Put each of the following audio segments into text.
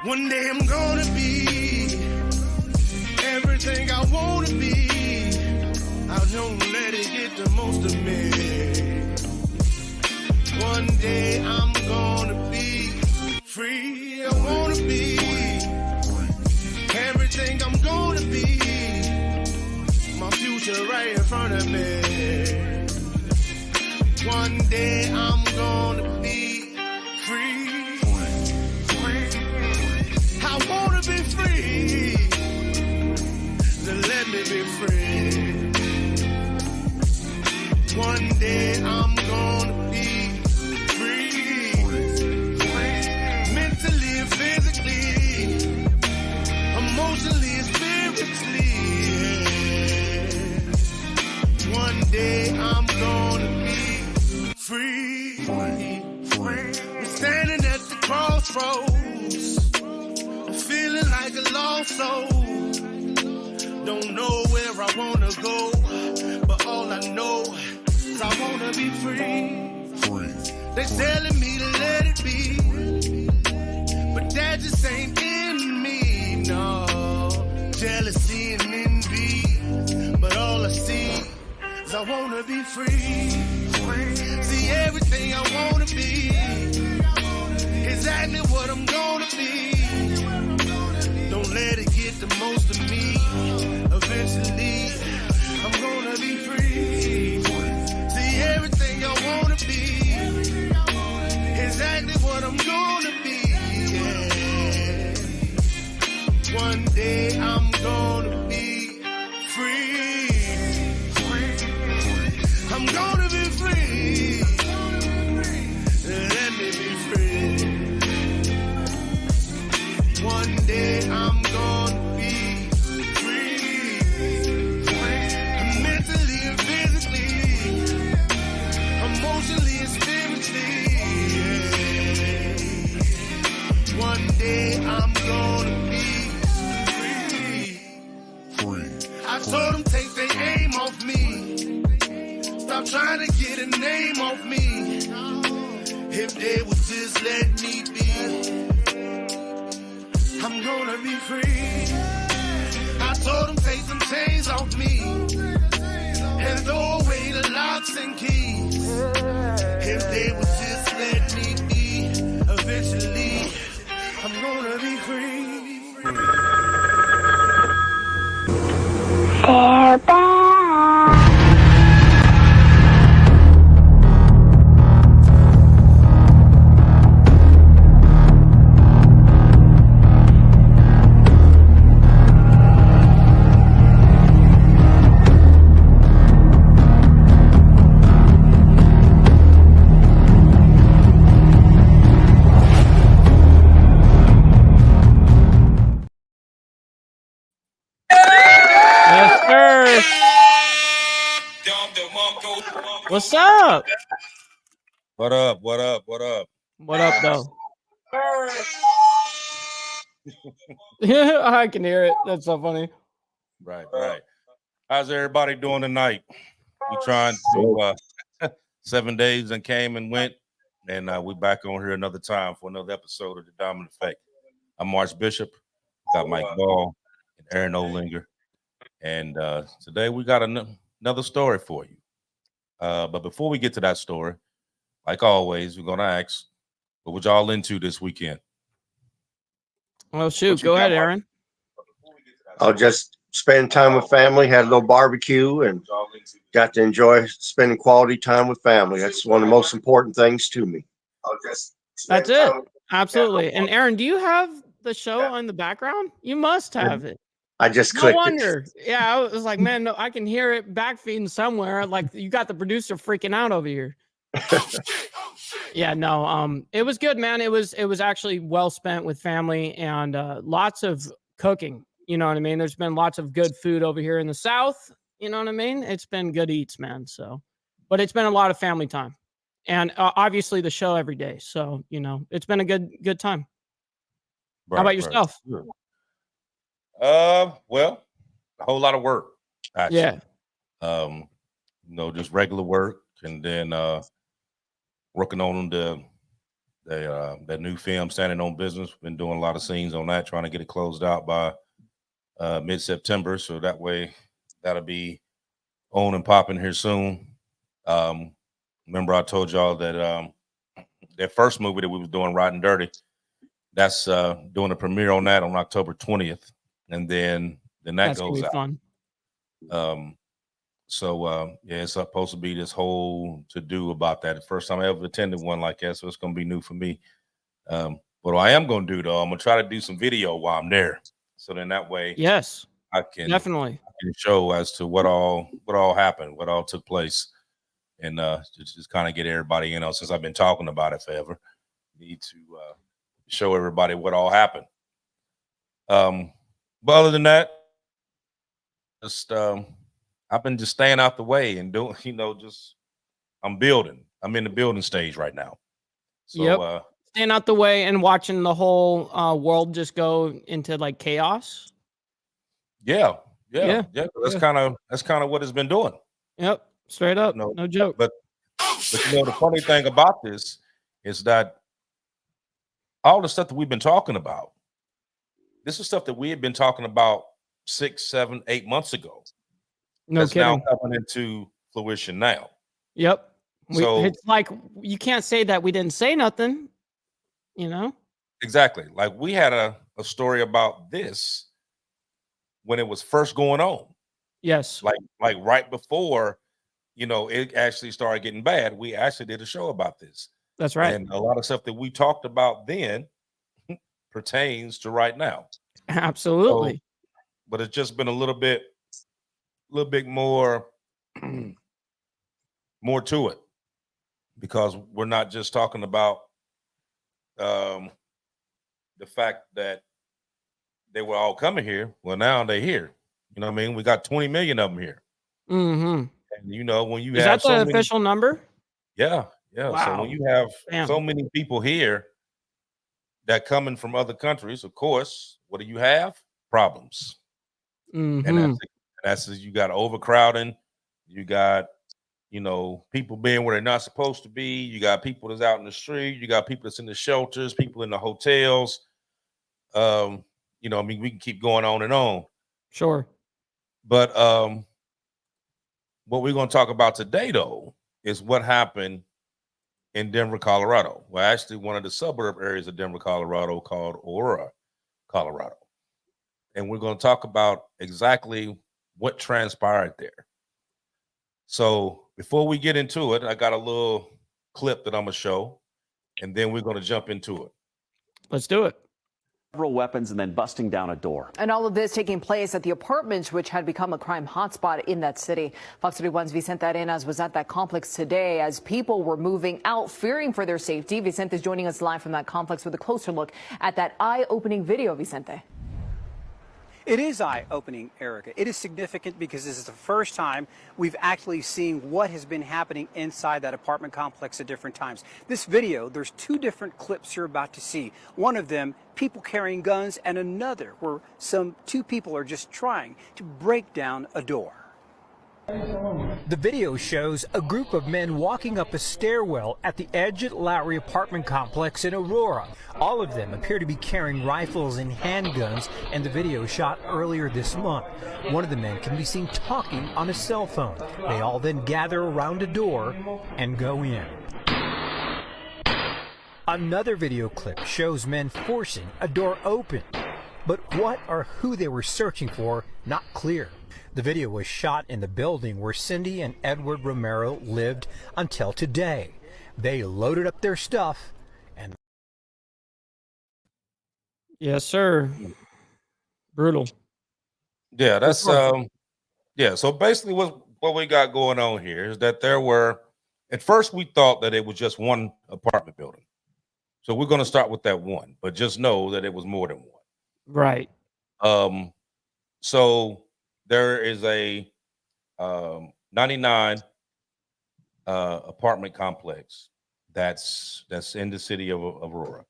One day I'm gonna be everything I wanna be. I don't let it get the most of me. One day I'm gonna be free. I wanna be everything I'm gonna be. My future right in front of me. One day I'm gonna be free. I wanna be free. Then let me be free. One day I'm gonna be free. Mentally and physically, emotionally and spiritually. One day I'm gonna be free. I'm standing at the crossroads, feeling like a lost soul. Don't know where I wanna go, but all I know is I wanna be free. They telling me to let it be, but that just ain't in me, no. Jealousy and envy, but all I see is I wanna be free. See everything I wanna be, exactly what I'm gonna be. Don't let it get the most of me. Eventually, I'm gonna be free. See everything I wanna be, exactly what I'm gonna be. Yeah. One day I'm gonna be free. I'm gonna be free. Let me be free. One day I'm gonna be free. Mentally and physically, emotionally and spiritually. Yeah. One day I'm gonna be free. I told them take their aim off me. Stop trying to get a name off me. If they would just let me be, I'm gonna be free. I told them take some chains off me and throw away the locks and keys. If they would just let me be, eventually I'm gonna be free. They're back. What's up? What up? What up? What up? What up, though? Yeah, I can hear it. That's so funny. Right, right. How's everybody doing tonight? We trying to 7 days and came and went, and we back on here another time for another episode of The Dominant Effect. I'm March Bishop, got Mike Ball and Aaron Olinger, and today we got another story for you. But before we get to that story, like always, we're gonna ask, what was y'all into this weekend? Well, shoot, go ahead, Aaron. I'll just spend time with family, had a little barbecue, and got to enjoy spending quality time with family. That's one of the most important things to me. That's it. Absolutely. And Aaron, do you have the show on the background? You must have it. I just No clicked wonder. Yeah, I was like, man, no, I can hear it backfeeding somewhere. Like you got the producer freaking out over here. Yeah, no, it was good, man. It was actually well spent with family and lots of cooking. You know what I mean? There's been lots of good food over here in the South. You know what I mean? It's been good eats, man. So, but it's been a lot of family time, and obviously the show every day. So, you know, it's been a good time. Right, How about yourself? Right. Well, a whole lot of work. Actually. Yeah. Just regular work, and then working on the that new film, Standing on Business. Been doing a lot of scenes on that, trying to get it closed out by mid-September. So that way that'll be on and popping here soon. Remember I told y'all that that first movie that we was doing, Riding Dirty, that's doing a premiere on that on October 20th. And then that That's goes out. fun. Yeah, it's supposed to be this whole to do about that. The first time I ever attended one like that, so it's gonna be new for me. What I am gonna do though, I'm gonna try to do some video while I'm there. So then that way, Yes, I can definitely show as to what all happened, what all took place, and just kind of get everybody, since I've been talking about it forever, need to show everybody what all happened. But other than that, just I've been just staying out the way and doing, I'm building. I'm in the building stage right now. So staying out the way and watching the whole world just go into like chaos. Yeah. That's kind of what it's been doing. Yep, straight up, no joke. But the funny thing about this is that all the stuff that we've been talking about, this is stuff that we had been talking about 6, 7, 8 months ago. No that's kidding. now coming into fruition now. Yep. So it's like you can't say that we didn't say nothing, Exactly. Like we had a story about this when it was first going on. Yes. Like right before, it actually started getting bad. We actually did a show about this. That's right. And a lot of stuff that we talked about then pertains to right now. Absolutely. But it's just been a little bit more more to it, because we're not just talking about the fact that they were all coming here. Well, now they're here. You know what I mean? We got 20 million of them here. Mm-hmm. And when you Is have that the official number? Yeah. Wow. So when you have so many people here that coming from other countries, of course, what do you have? Problems. Mm-hmm. And that's you got overcrowding, you got people being where they're not supposed to be, you got people that's out in the street, you got people that's in the shelters, people in the hotels. I mean, we can keep going on and on. Sure. But what we're going to talk about today, though, is what happened in Denver, Colorado. Well, actually, one of the suburb areas of Denver, Colorado, called Aurora, Colorado. And we're going to talk about exactly what transpired there. So before we get into it, I got a little clip that I'm going to show, and then we're going to jump into it. Let's do it. Several weapons and then busting down a door. And all of this taking place at the apartments, which had become a crime hotspot in that city. Fox 31's Vicente Arenas was at that complex today as people were moving out, fearing for their safety. Vicente is joining us live from that complex with a closer look at that eye-opening video, Vicente. It is eye-opening, Erica. It is significant because this is the first time we've actually seen what has been happening inside that apartment complex at different times. This video, there's 2 different clips you're about to see. One of them, people carrying guns, and another where 2 people are just trying to break down a door. The video shows a group of men walking up a stairwell at the edge of Lowry apartment complex in Aurora. All of them appear to be carrying rifles and handguns, and the video shot earlier this month. One of the men can be seen talking on a cell phone. They all then gather around a door and go in. Another video clip shows men forcing a door open. But what or who they were searching for, not clear. The video was shot in the building where Cindy and Edward Romero lived until today. They loaded up their stuff and... Yes, sir. Brutal. Yeah, that's so basically what we got going on here is that there were, at first we thought that it was just one apartment building. So we're going to start with that one, but just know that it was more than one. Right. So there is a 99 apartment complex that's in the city of Aurora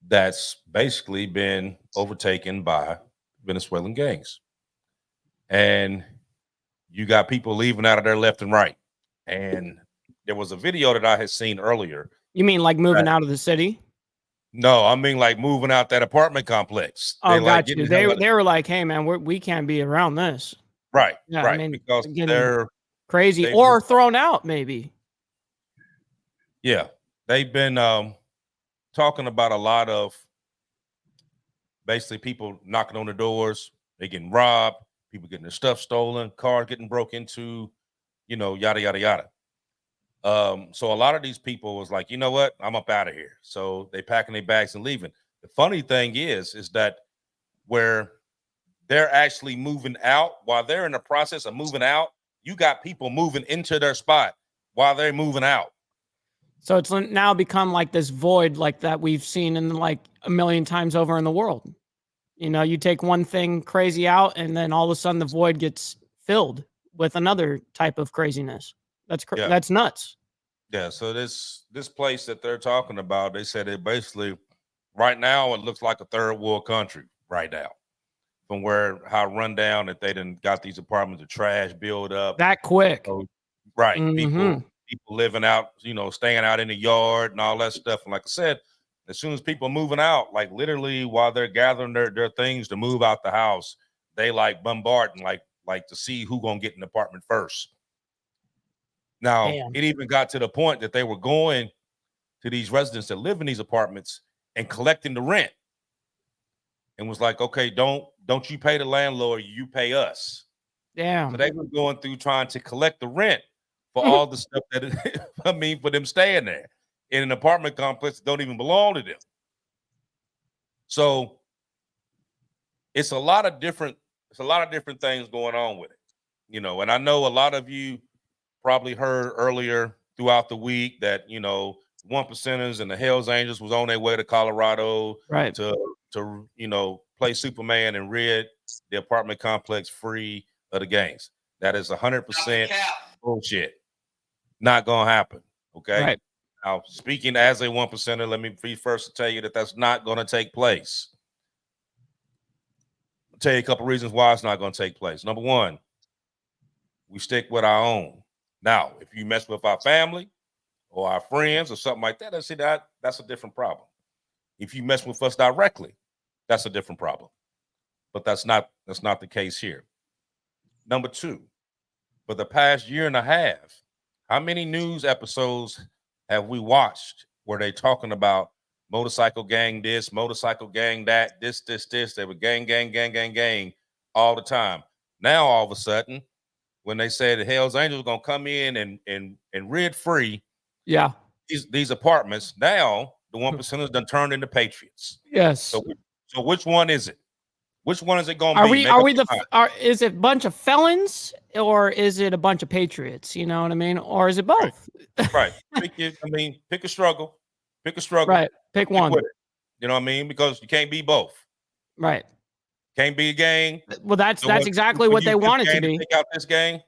that's basically been overtaken by Venezuelan gangs. And you got people leaving out of there left and right. And there was a video that I had seen earlier You mean like moving out of the city? No, I mean like moving out that apartment complex. Oh, They like got you. getting the hell out of- They were like, hey man, we can't be around this. right, Yeah, I right, mean, because getting they're crazy they've or just, thrown out maybe. yeah, they've been talking about a lot of basically people knocking on the doors, they getting robbed, people getting their stuff stolen, cars getting broke into, yada yada yada. So a lot of these people was like, you know what, I'm up out of here. So they packing their bags and leaving. The funny thing is that where they're actually moving out, while they're in the process of moving out, you got people moving into their spot while they're moving out. So it's now become like this void like that we've seen in like a million times over in the world. You take one thing crazy out and then all of a sudden the void gets filled with another type of craziness. Yeah. That's nuts. Yeah. So this place that they're talking about, they said it basically right now it looks like a third world country right now. From how run down that they done got these apartments of trash build up That quick. So, right. Mhm. People living out, staying out in the yard and all that stuff. And like I said, as soon as people are moving out, like literally while they're gathering their things to move out the house, they like bombarding, like to see who gonna get an apartment first. Now, Damn. it even got to the point that they were going to these residents that live in these apartments and collecting the rent. And was like, okay, don't you pay the landlord, you pay us. Damn. So they were going through trying to collect the rent for all the stuff that for them staying there in an apartment complex that don't even belong to them. So it's a lot of different things going on with it, and I know a lot of you probably heard earlier throughout the week that, 1%ers and the Hells Angels was on their way to Colorado Right. to play Superman and rid the apartment complex free of the gangs. That is 100% bullshit. Not gonna happen. Okay. Right. Now, speaking as a 1%er, let me be first to tell you that that's not going to take place. I'll tell you a couple reasons why it's not going to take place. Number one, we stick with our own. Now, if you mess with our family or our friends or something like that, that's a different problem. If you mess with us directly, that's a different problem. But that's not the case here. Number two, for the past year and a half, how many news episodes have we watched where they talking about motorcycle gang this, motorcycle gang that, this? They were gang all the time. Now, all of a sudden, when they say the Hells Angels are gonna come in and rid free, Yeah. these apartments, now the 1%ers done turned into patriots. Yes. So which one is it? Which one is it going to Are be? we? Are we the? Is it a bunch of felons or is it a bunch of patriots? You know what I mean? Or is it both? Right. Pick a struggle. Pick a struggle. Right. Pick one. With it. You know what I mean? Because you can't be both. Right. Can't be a gang. Well, that's exactly what they want it to be. Take out this gang.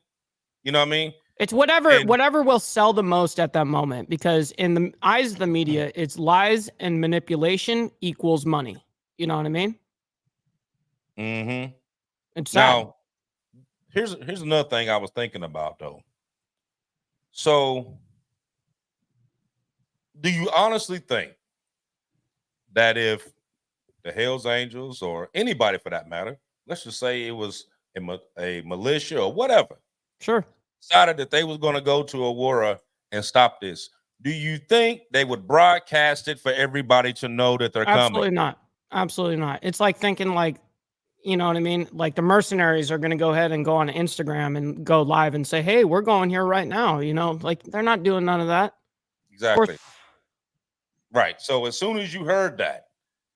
You know what I mean? It's whatever will sell the most at that moment, because in the eyes of the media, it's lies and manipulation equals money. You know what I mean? Mm-hmm. It's sad. Now, here's another thing I was thinking about though. So, do you honestly think that if the Hells Angels or anybody for that matter, let's just say it was a militia or whatever, Sure, decided that they was going to go to Aurora and stop this, do you think they would broadcast it for everybody to know that they're absolutely coming? not. Absolutely not. It's like thinking like, you know what I mean? Like the mercenaries are going to go ahead and go on Instagram and go live and say, "Hey, we're going here right now." You know, like they're not doing none of that. Exactly. Right. So as soon as you heard that,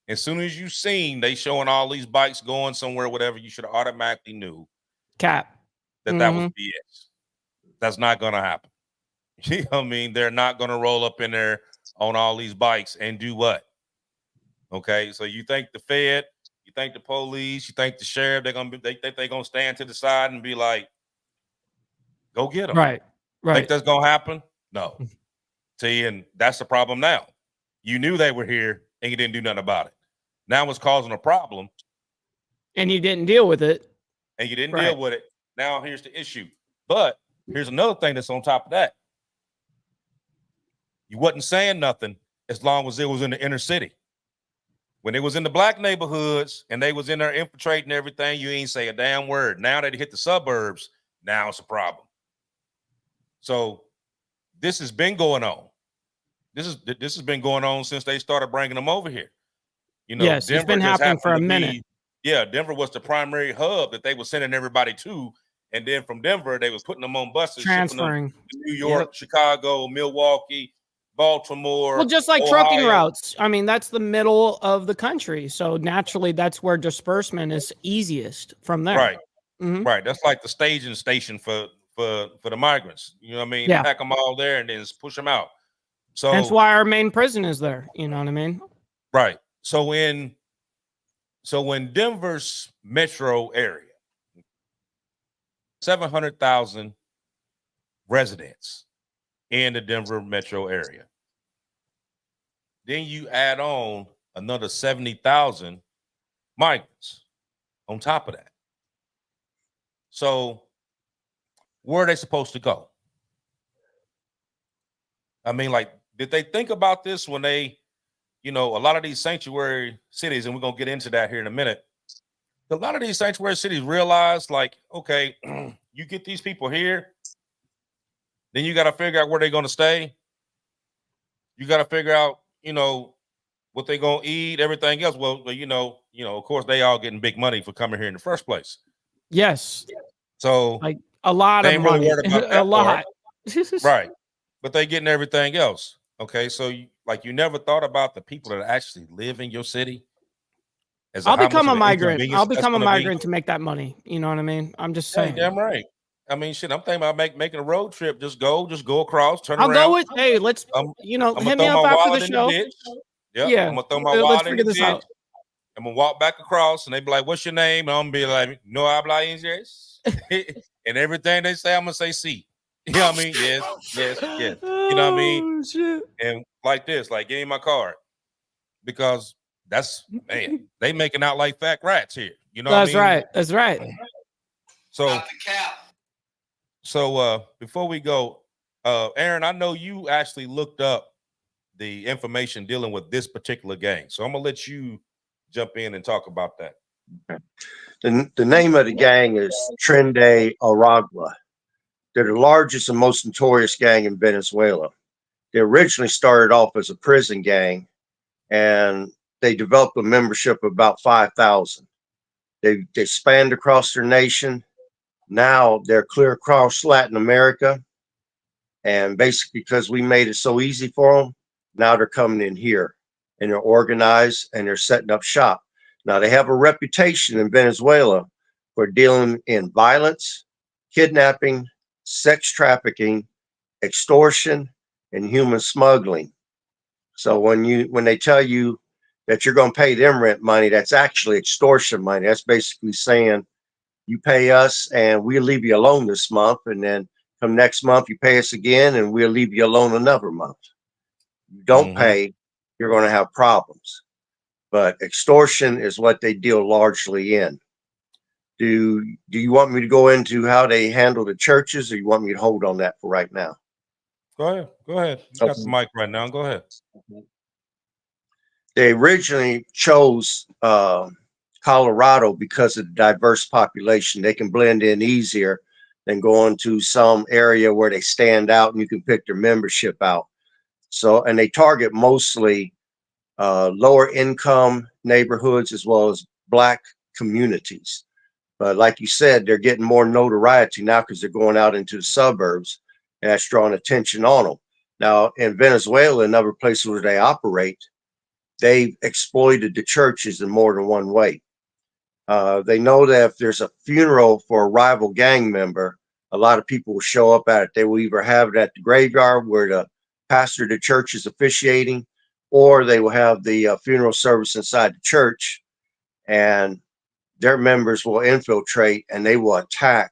as soon as you seen they showing all these bikes going somewhere, whatever, you should have automatically knew Cap. that that was BS. That's not going to happen. You know what I mean? They're not going to roll up in there on all these bikes and do what? Okay. So you think the Fed, you think the police, you think the sheriff, they're going to stand to the side and be like, go get them. Right. Right. Think that's going to happen? No. See, and that's the problem now. You knew they were here and you didn't do nothing about it. Now it's causing a problem. And you didn't deal with it. And you didn't deal with it. Now here's the issue. But here's another thing that's on top of that. You wasn't saying nothing as long as it was in the inner city. When it was in the black neighborhoods and they was in there infiltrating everything, you ain't say a damn word. Now that it hit the suburbs, now it's a problem. So this has been going on. This has been going on since they started bringing them over here. You know, yes, Denver it's been just happening for a happened to minute. Denver was the primary hub that they were sending everybody to. And then from Denver, they was putting them on buses, Transferring. shipping them to New York, Chicago, Milwaukee, Baltimore. Well, just like Ohio. trucking routes. I mean, that's the middle of the country. So naturally, that's where disbursement is easiest from there. Right. Mhm. Right. That's like the staging station for the migrants. You know what I mean? Yeah. Pack them all there and then just push them out. So That's why our main prison is there. You know what I mean? right. So when Denver's metro area, 700,000 residents in the Denver metro area. Then you add on another 70,000 migrants on top of that. So where are they supposed to go? I mean, like, did they think about this when they, you know, a lot of these sanctuary cities, and we're going to get into that here in a minute. A lot of these sanctuary cities realize, like, okay, you get these people here, then you got to figure out where they're going to stay. You got to figure out, you know, what they're going to eat, everything else. Well, you know, of course, they all getting big money for coming here in the first place. Yes. So Like a lot they of ain't really money. worried about A that lot. part. Right. But they getting everything else. Okay. So you never thought about the people that actually live in your city. I'll become a migrant. I'll become a migrant to make that money. You know what I mean? I'm just saying. Hey, damn right. I mean, shit, I'm thinking about making a road trip. Just go across, turn I'll around. go with, hey, let's, I'm hit throw me up my after the wallet in show. ditch. Yep. Yeah. I'm gonna throw my Let's wallet in figure the this ditch. out. I'm gonna walk back across, and they be like, "What's your name?" And I'm gonna be like, "No habla inglés." And everything they say, I'm gonna say "sí." You know what I mean? Yes. You know what I mean? Oh, shit. And like this, like, give me my card, because that's, man, they making out like fat rats here. You know That's what I mean? right. That's right. So before we go, Aaron, I know you actually looked up the information dealing with this particular gang. So I'm gonna let you jump in and talk about that. The name of the gang is Tren de Aragua. They're the largest and most notorious gang in Venezuela. They originally started off as a prison gang, and they developed a membership of about 5,000. They spanned across their nation. Now they're clear across Latin America. And basically, because we made it so easy for them, now they're coming in here and they're organized and they're setting up shop. Now they have a reputation in Venezuela for dealing in violence, kidnapping, sex trafficking, extortion, and human smuggling. So when they tell you that you're going to pay them rent money, that's actually extortion money. That's basically saying you pay us and we'll leave you alone this month, and then come next month you pay us again and we'll leave you alone another month. You don't pay, you're going to have problems. But extortion is what they deal largely in. Do you want me to go into how they handle the churches, or you want me to hold on that for right now? Go ahead. You got the mic right now. Go ahead. They originally chose Colorado because of the diverse population. They can blend in easier than going to some area where they stand out and you can pick their membership out. So, and they target mostly lower income neighborhoods as well as Black communities. But like you said, they're getting more notoriety now because they're going out into the suburbs, and that's drawing attention on them. Now, in Venezuela and other places where they operate, they've exploited the churches in more than one way. They know that if there's a funeral for a rival gang member, a lot of people will show up at it. They will either have it at the graveyard where the pastor of the church is officiating, or they will have the funeral service inside the church, and their members will infiltrate and they will attack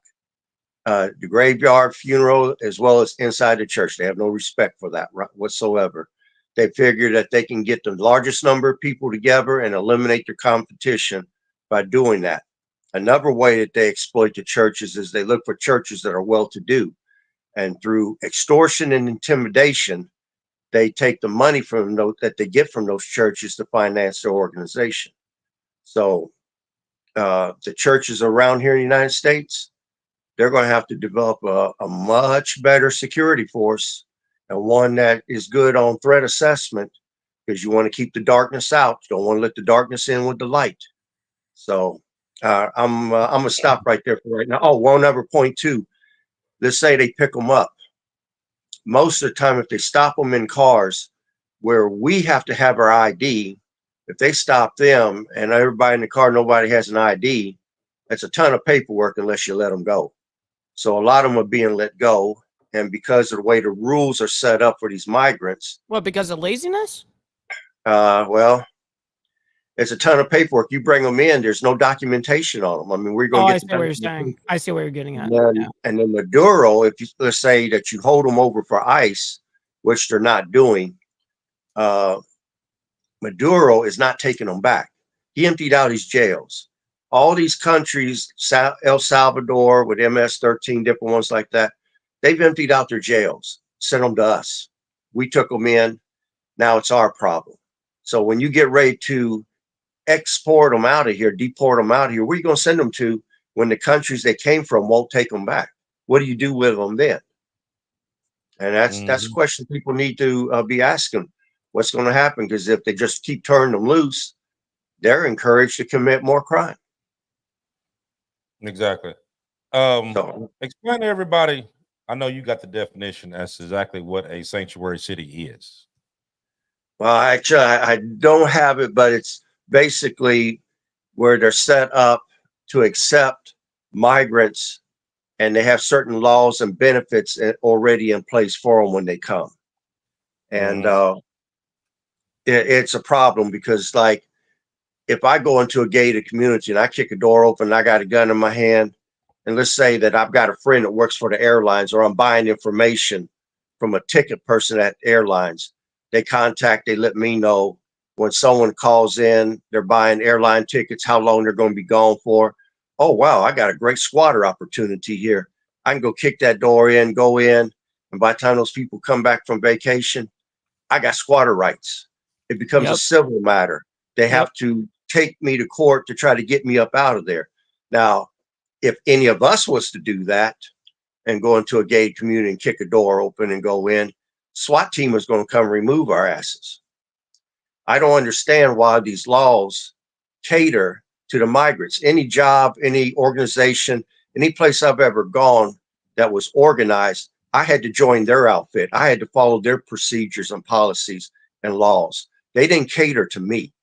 the graveyard, funeral, as well as inside the church. They have no respect for that whatsoever. They figure that they can get the largest number of people together and eliminate their competition by doing that. Another way that they exploit the churches is they look for churches that are well-to-do, and through extortion and intimidation, they take the money from those that they get from those churches to finance their organization. So the churches around here in the United States, they're going to have to develop a much better security force, and one that is good on threat assessment, because you want to keep the darkness out. You don't want to let the darkness in with the light. So I'm gonna stop right there for right now. Oh, one other point too. Let's say they pick them up. Most of the time, if they stop them in cars where we have to have our ID, if they stop them and everybody in the car, nobody has an ID, that's a ton of paperwork unless you let them go. So a lot of them are being let go. And because of the way the rules are set up for these migrants. What, because of laziness? Well, it's a ton of paperwork. You bring them in, there's no documentation on them. I mean, we're going to I get see what you're saying. I see what you're getting at. And then Maduro, if you, let's say that you hold them over for ICE, which they're not doing, Maduro is not taking them back. He emptied out his jails. All these countries, El Salvador with MS-13, different ones like that, they've emptied out their jails, sent them to us. We took them in. Now it's our problem. So when you get ready to export them out of here, deport them out of here, where are you going to send them to when the countries they came from won't take them back? What do you do with them then? And that's a question people need to be asking. What's going to happen? Because if they just keep turning them loose, they're encouraged to commit more crime. Exactly. Explain to everybody. I know you got the definition. That's exactly what a sanctuary city is. Well, actually, I don't have it, but it's basically where they're set up to accept migrants, and they have certain laws and benefits already in place for them when they come. And it's a problem because, like, if I go into a gated community and I kick a door open and I got a gun in my hand, and let's say that I've got a friend that works for the airlines, or I'm buying information from a ticket person at airlines, they let me know when someone calls in, they're buying airline tickets, how long they're going to be gone for. Oh, wow, I got a great squatter opportunity here. I can go kick that door in, go in, and by the time those people come back from vacation, I got squatter rights. It becomes a civil matter. They have to take me to court to try to get me up out of there. Now, if any of us was to do that and go into a gated community and kick a door open and go in, SWAT team is going to come remove our asses. I don't understand why these laws cater to the migrants. Any job, any organization, any place I've ever gone that was organized, I had to join their outfit. I had to follow their procedures and policies and laws. They didn't cater to me.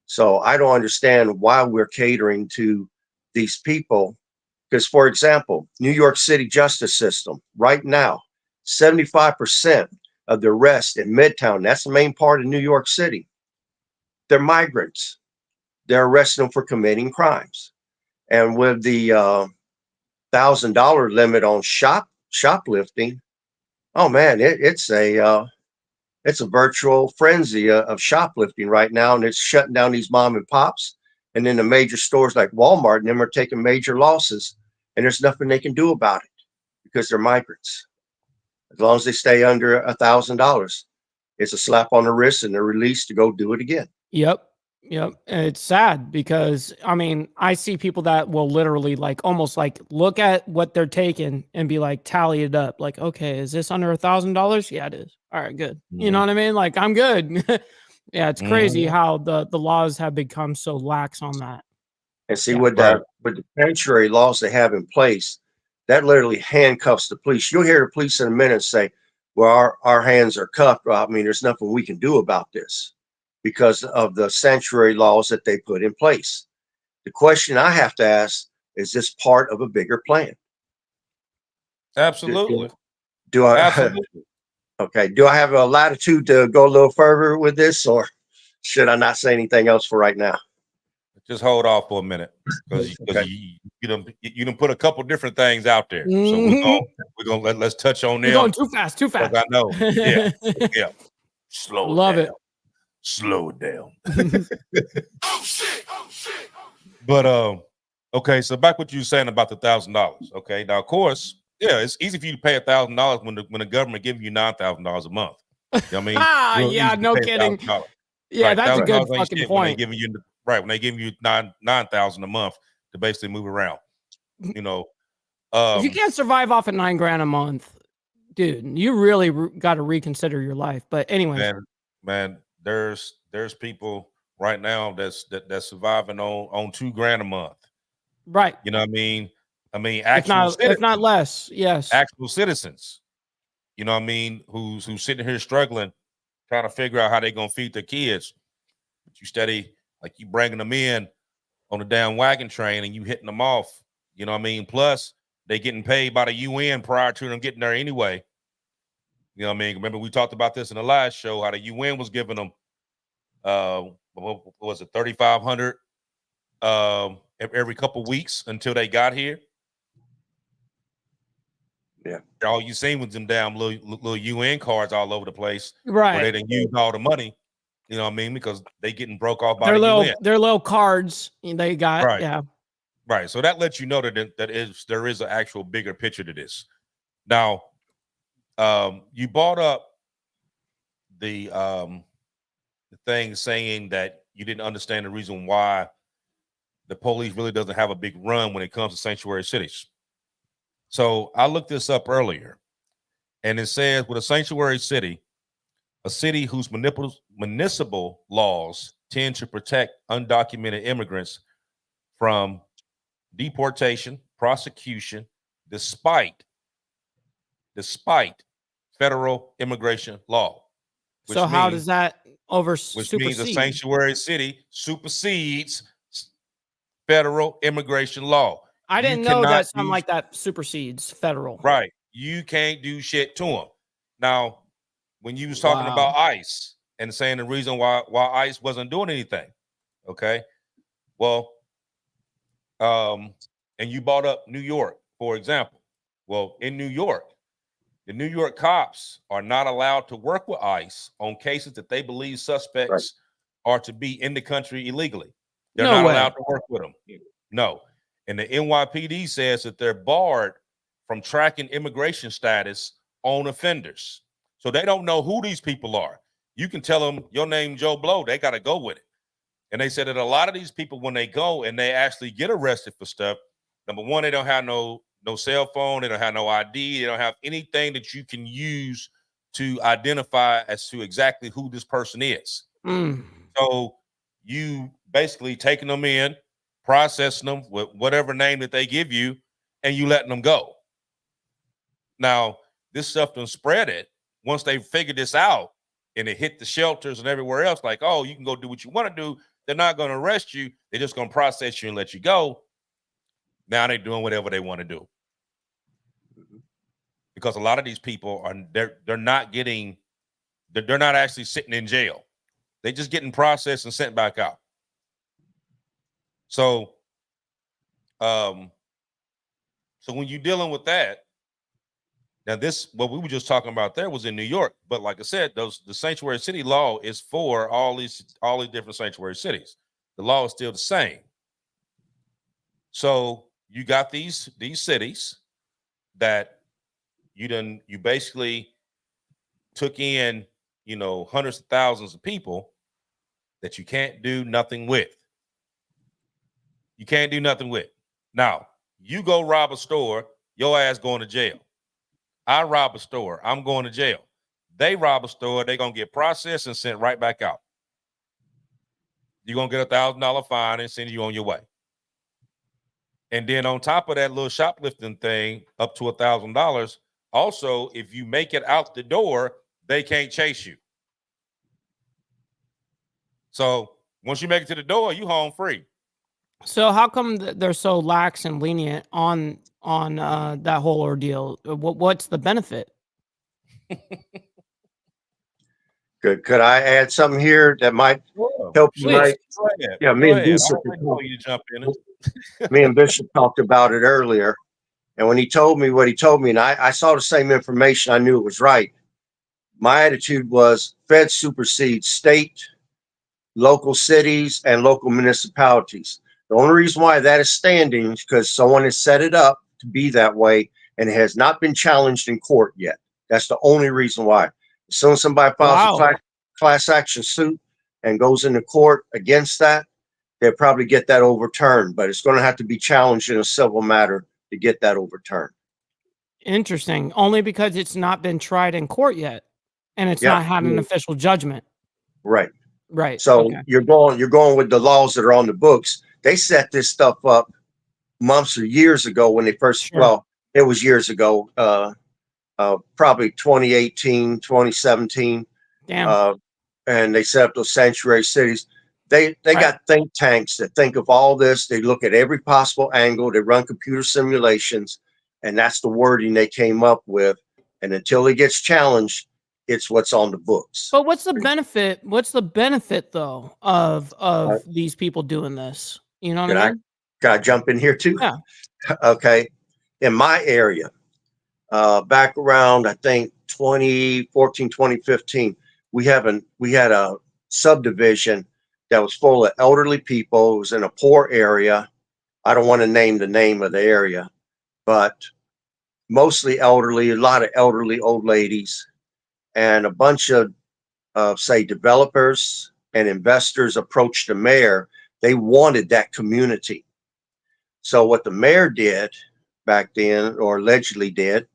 So I don't understand why we're catering to these people. Because, for example, New York City justice system, right now, 75% of the arrests in Midtown, that's the main part of New York City, they're migrants. They're arresting them for committing crimes. And with the $1,000 limit on shoplifting, oh man, it's a virtual frenzy of shoplifting right now, and it's shutting down these mom and pops. And then the major stores like Walmart and them are taking major losses, and there's nothing they can do about it because they're migrants. As long as they stay under $1,000, it's a slap on the wrist and they're released to go do it again. Yep. It's sad because, I mean, I see people that will literally almost look at what they're taking and be like, tally it up. Like, okay, is this under $1,000? Yeah, it is. All right, good. You know what I mean? Like, I'm good. Yeah, it's crazy how the laws have become so lax on that. And see, with the sanctuary laws they have in place, that literally handcuffs the police. You'll hear the police in a minute say, well, our hands are cuffed. I mean, there's nothing we can do about this because of the sanctuary laws that they put in place. The question I have to ask, is this part of a bigger plan? Absolutely. Do I? Absolutely. Okay. Do I have a latitude to go a little further with this, or should I not say anything else for right now? Just hold off for a minute because you done put a couple different things out there. So we're gonna let's touch on them. You're going too fast. I know. Yeah. Slow it down. But okay, so back what you were saying about the $1,000. Okay, now of course, yeah, it's easy for you to pay $1,000 when the government giving you $9,000 a month. You know what I mean? Ah, Real yeah, easy to no pay kidding. $1,000. Yeah, Right, that's a good $1,000 ain't fucking shit when they point. giving you when they giving you 9,000 a month to basically move around. You know, If you can't survive off of $9,000 a month, dude, you really got to reconsider your life. But anyways, man, there's people right now that's surviving on $2,000 a month. right. You know what I mean? If not less, yes. Actual citizens. You know what I mean? Who's sitting here struggling, trying to figure out how they're gonna feed their kids. But you steady, like you bringing them in on the damn wagon train and you hitting them off. You know what I mean? Plus, they getting paid by the UN prior to them getting there anyway. You know what I mean? Remember we talked about this in the last show, how the UN was giving them what was it, 3,500 every couple weeks until they got here. Yeah. All you seen was them damn little UN cards all over the place, Right. where they didn't use all the money. You know what I mean? Because they getting broke off by the UN. Their little cards they got. Right. Yeah. Right. So that lets you know that there is an actual bigger picture to this. Now, you brought up the thing saying that you didn't understand the reason why the police really doesn't have a big run when it comes to sanctuary cities. So I looked this up earlier, and it says with a sanctuary city, a city whose municipal laws tend to protect undocumented immigrants from deportation, prosecution, despite federal immigration law. So how does that Which means a supersede? sanctuary city supersedes federal immigration law. I didn't know that something like that supersedes federal. Right. You can't do shit to them. Now, when you was talking about ICE and saying the reason why ICE wasn't doing anything, okay? Well, and you brought up New York, for example. Well, in New York, the New York cops are not allowed to work with ICE on cases that they believe suspects are to be in the country illegally. They're not allowed to work with them. No. And the NYPD says that they're barred from tracking immigration status on offenders. So they don't know who these people are. You can tell them your name Joe Blow, they got to go with it. And they said that a lot of these people, when they go and they actually get arrested for stuff, number one, they don't have no cell phone, they don't have no ID, they don't have anything that you can use to identify as to exactly who this person is. So you basically taking them in, processing them with whatever name that they give you, and you letting them go. Now, this stuff done spread it. Once they figured this out and it hit the shelters and everywhere else, like, oh, you can go do what you want to do. They're not going to arrest you. They're just going to process you and let you go. Now they're doing whatever they want to do. Because a lot of these people are they're not actually sitting in jail. They're just getting processed and sent back out. So when you're dealing with that, now this, what we were just talking about there was in New York, but like I said, the sanctuary city law is for all these different sanctuary cities. The law is still the same. So you got these cities that you basically took in, hundreds of thousands of people that you can't do nothing with. You can't do nothing with. Now, you go rob a store, your ass going to jail. I rob a store, I'm going to jail. They rob a store, they're going to get processed and sent right back out. You're going to get $1,000 fine and send you on your way. And then on top of that little shoplifting thing, up to $1,000, also, if you make it out the door, they can't chase you. So once you make it to the door, you home free. So how come they're so lax and lenient on that whole ordeal? What's the benefit? Could I add something here that might help you? Right? Yeah, me and Bishop talked about it earlier. And when he told me what he told me, and I saw the same information, I knew it was right. My attitude was Fed supersedes state, local cities, and local municipalities. The only reason why that is standing is because someone has set it up to be that way, and it has not been challenged in court yet. That's the only reason why. As soon as somebody files a Wow. class action suit and goes into court against that, they'll probably get that overturned, but it's going to have to be challenged in a civil matter to get that overturned. Interesting. Only because it's not been tried in court yet, and it's Yeah. not had an official judgment. Right. Right. So Okay. you're going with the laws that are on the books. They set this stuff up months or years ago when they first, Sure. well, it was years ago, probably 2018, 2017. Damn. And they set up those sanctuary cities. They Right. got think tanks that think of all this. They look at every possible angle. They run computer simulations, and that's the wording they came up with. And until it gets challenged, it's what's on the books. But what's the benefit? What's the benefit though of these people doing this? You know what I mean? Can I jump in here too? Yeah. Okay. In my area, back around, I think 2014, 2015, we had a subdivision that was full of elderly people. It was in a poor area. I don't want to name the name of the area, but mostly elderly, a lot of elderly old ladies, and a bunch of say developers and investors approached the mayor. They wanted that community. So what the mayor did back then, or allegedly did,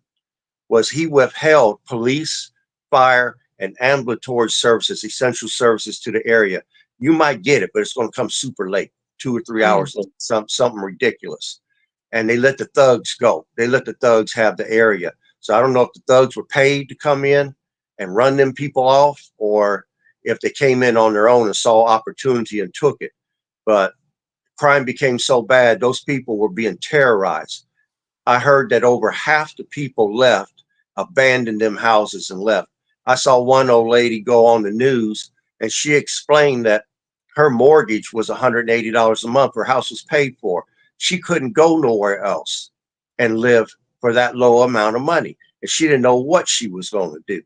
was he withheld police, fire, and ambulatory services, essential services to the area. You might get it, but it's going to come super late, 2 or 3 hours late, something ridiculous. And they let the thugs go. They let the thugs have the area. So I don't know if the thugs were paid to come in and run them people off, or if they came in on their own and saw opportunity and took it. But crime became so bad, those people were being terrorized. I heard that over half the people left, abandoned them houses and left. I saw one old lady go on the news and she explained that her mortgage was $180 a month. Her house was paid for. She couldn't go nowhere else and live for that low amount of money. And she didn't know what she was going to do.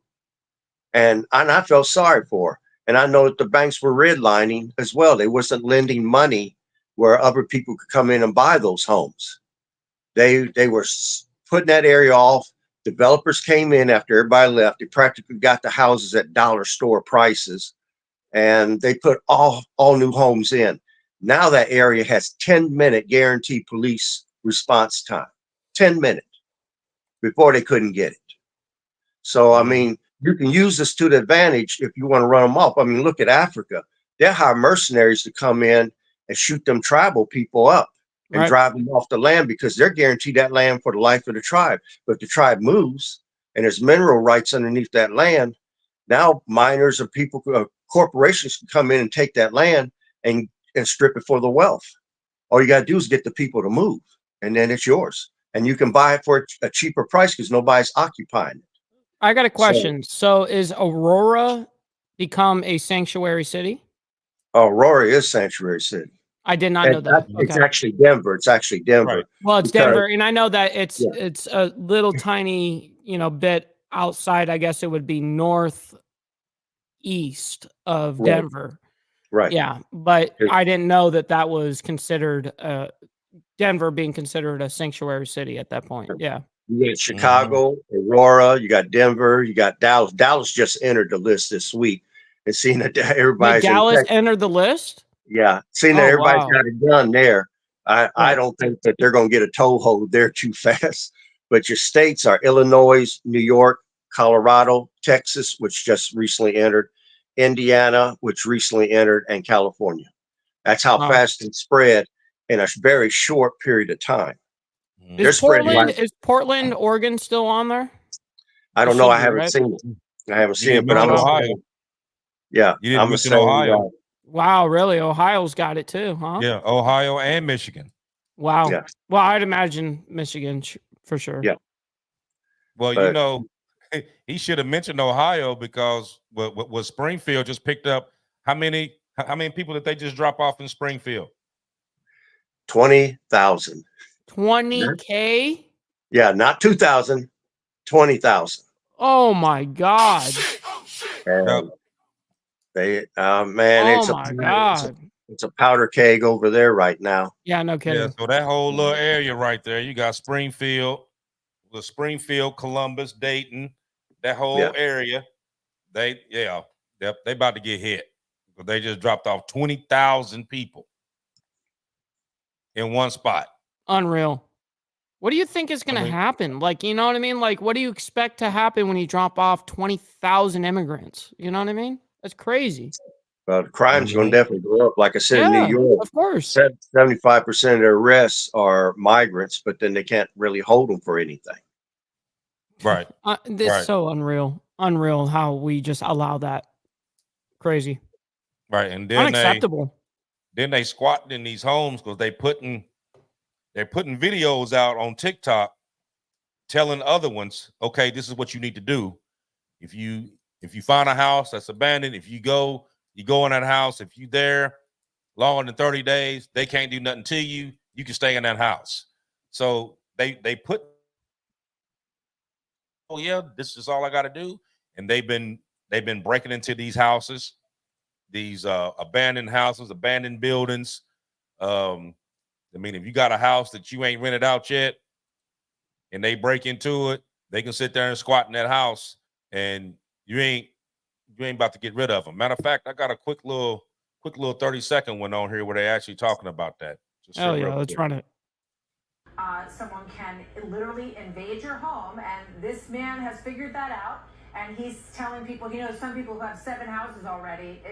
And I felt sorry for her. And I know that the banks were redlining as well. They wasn't lending money where other people could come in and buy those homes. They were putting that area off. Developers came in after everybody left. They practically got the houses at dollar store prices, and they put all new homes in. Now that area has 10-minute guaranteed police response time, 10 minutes before they couldn't get it. So, I mean, you can use this to the advantage if you want to run them off. I mean, look at Africa. They hire mercenaries to come in and shoot them tribal people up and drive them off the land because they're guaranteed that land for the life of the tribe. But if the tribe moves and there's mineral rights underneath that land, now miners or people, corporations can come in and take that land and strip it for the wealth. All you got to do is get the people to move, and then it's yours. And you can buy it for a cheaper price because nobody's occupying it. I got a question. So is Aurora become a sanctuary city? Aurora is sanctuary city. I did not know that. It's actually Denver. It's actually Denver. Right. Well, it's because- Denver, and I know that it's a little tiny, bit outside. I guess it would be northeast of Denver. Right. Yeah, but I didn't know that was considered Denver being considered a sanctuary city at that point. Yeah. You got Chicago, Aurora, you got Denver, you got Dallas. Dallas just entered the list this week. And seeing that everybody's Dallas entered the list? Yeah. Seeing that everybody's got a gun there, I don't think that they're going to get a toehold there too fast. But your states are Illinois, New York, Colorado, Texas, which just recently entered, Indiana, which recently entered, and California. That's how fast it spread in a very short period of time. Is Portland, Oregon still on there? I don't know. I haven't seen it. I haven't seen it, but I'm Ohio. Yeah, You didn't mention Ohio. Wow, really? Ohio's got it too, huh? Yeah, Ohio and Michigan. Wow. Yeah. Well, I'd imagine Michigan for sure. Yeah. Well, he should have mentioned Ohio because what Springfield just picked up. How many people did they just drop off in Springfield? 20,000. 20K? Yeah, not 2,000, 20,000. Oh my God. They it's a powder keg over there right now. Yeah, no kidding. Yeah, so that whole little area right there, you got Springfield, Columbus, Dayton, that whole area. they about to get hit. They just dropped off 20,000 people in one spot. Unreal. What do you think is going to happen? Like, you know what I mean? Like, what do you expect to happen when you drop off 20,000 immigrants? You know what I mean? That's crazy. The crime's going to definitely go up. Like I said, in New York, of course, 75% of their arrests are migrants, but then they can't really hold them for anything. Right. This is so unreal. Unreal how we just allow that. Crazy. Right. And then unacceptable. They squatting in these homes because they're putting videos out on TikTok telling other ones, okay, this is what you need to do. If you find a house that's abandoned, if you go in that house, if you there longer than 30 days, they can't do nothing to you. You can stay in that house. So they put, oh yeah, this is all I got to do. And they've been breaking into these houses, these abandoned houses, abandoned buildings. I mean, if you got a house that you ain't rented out yet and they break into it, they can sit there and squat in that house and you ain't about to get rid of them. Matter of fact, I got a quick little 30-second one on here where they actually talking about that. Oh yeah, let's run it. Someone can literally invade your home, and this man has figured that out, and he's telling people, he knows some people who have 7 houses already.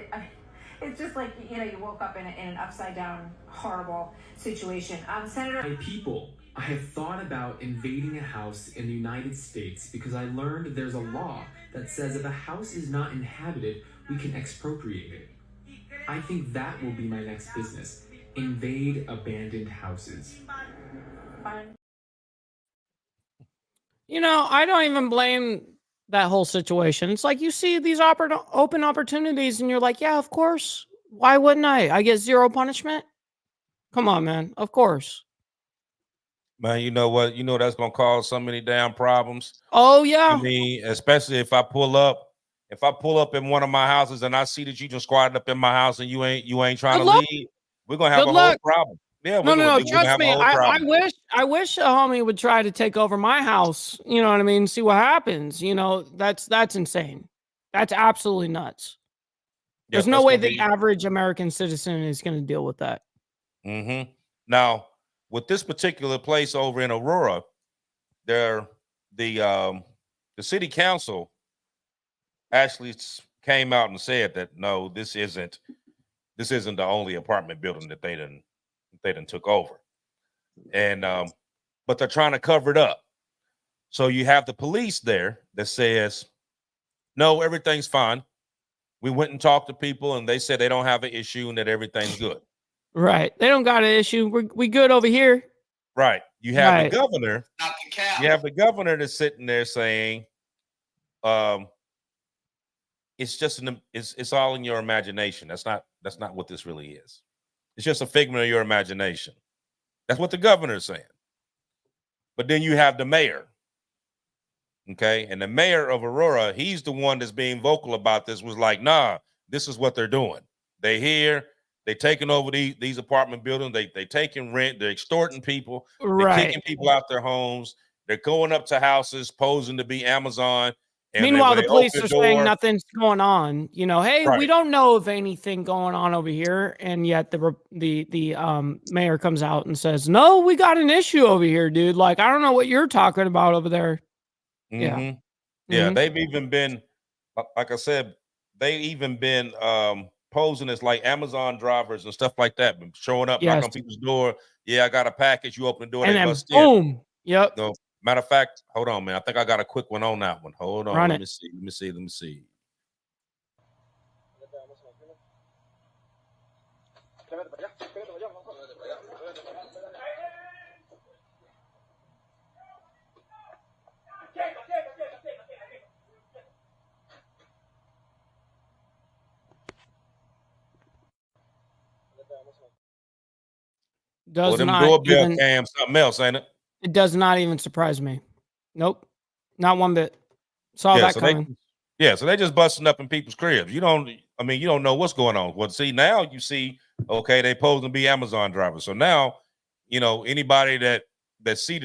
It's just like, you know, you woke up in an upside down, horrible situation. Senator. My people, I have thought about invading a house in the United States because I learned there's a law that says if a house is not inhabited, we can expropriate it. I think that will be my next business. Invade abandoned houses. You know, I don't even blame that whole situation. It's like you see these open opportunities and you're like, yeah, of course. Why wouldn't I? I get 0 punishment. Come on, man. Of course. Man, you know what? You know that's gonna cause so many damn problems. Oh yeah. I mean, especially if I pull up in one of my houses and I see that you just squatted up in my house and you ain't trying to leave, we're gonna have a whole problem. Yeah, no, trust me. I wish a homie would try to take over my house. You know what I mean? See what happens. You know, that's insane. That's absolutely nuts. There's no way the average American citizen is going to deal with that. Mm-hmm. Now, with this particular place over in Aurora, the city council actually came out and said that no, this isn't the only apartment building that they done took over, and but they're trying to cover it up. So you have the police there that says, no, everything's fine. We went and talked to people and they said they don't have an issue and that everything's good. Right. They don't got an issue. We good over here. Right. You have the governor. You have the governor that's sitting there saying, it's just it's all in your imagination. That's not what this really is. It's just a figment of your imagination. That's what the governor is saying. But then you have the mayor. Okay. And the mayor of Aurora, he's the one that's being vocal about this, was like, nah, this is what they're doing. They here, they taking over these apartment buildings, they taking rent, they're extorting people, they're kicking people out their homes, they're going up to houses posing to be Amazon. And meanwhile, the police are saying nothing's going on. You know, hey, we don't know of anything going on over here, and yet the mayor comes out and says, "No, we got an issue over here, dude. Like, I don't know what you're talking about over there." Mm-hmm. Yeah, they've even been, like I said, posing as like Amazon drivers and stuff like that, showing up, knocking on people's door. Yeah, I got a package. You open the door, and they then bust boom. in. Yep. So, matter of fact, hold on, man. I think I got a quick one on that one. Hold on. Run Let it. me see. Does them not doorbell even, cam something else, ain't it? It does not even surprise me. Nope. Not one bit. Saw that coming. So they just busting up in people's cribs. You don't know what's going on. Well, see, now you see, okay, they pose to be Amazon drivers. So now, you know, anybody that see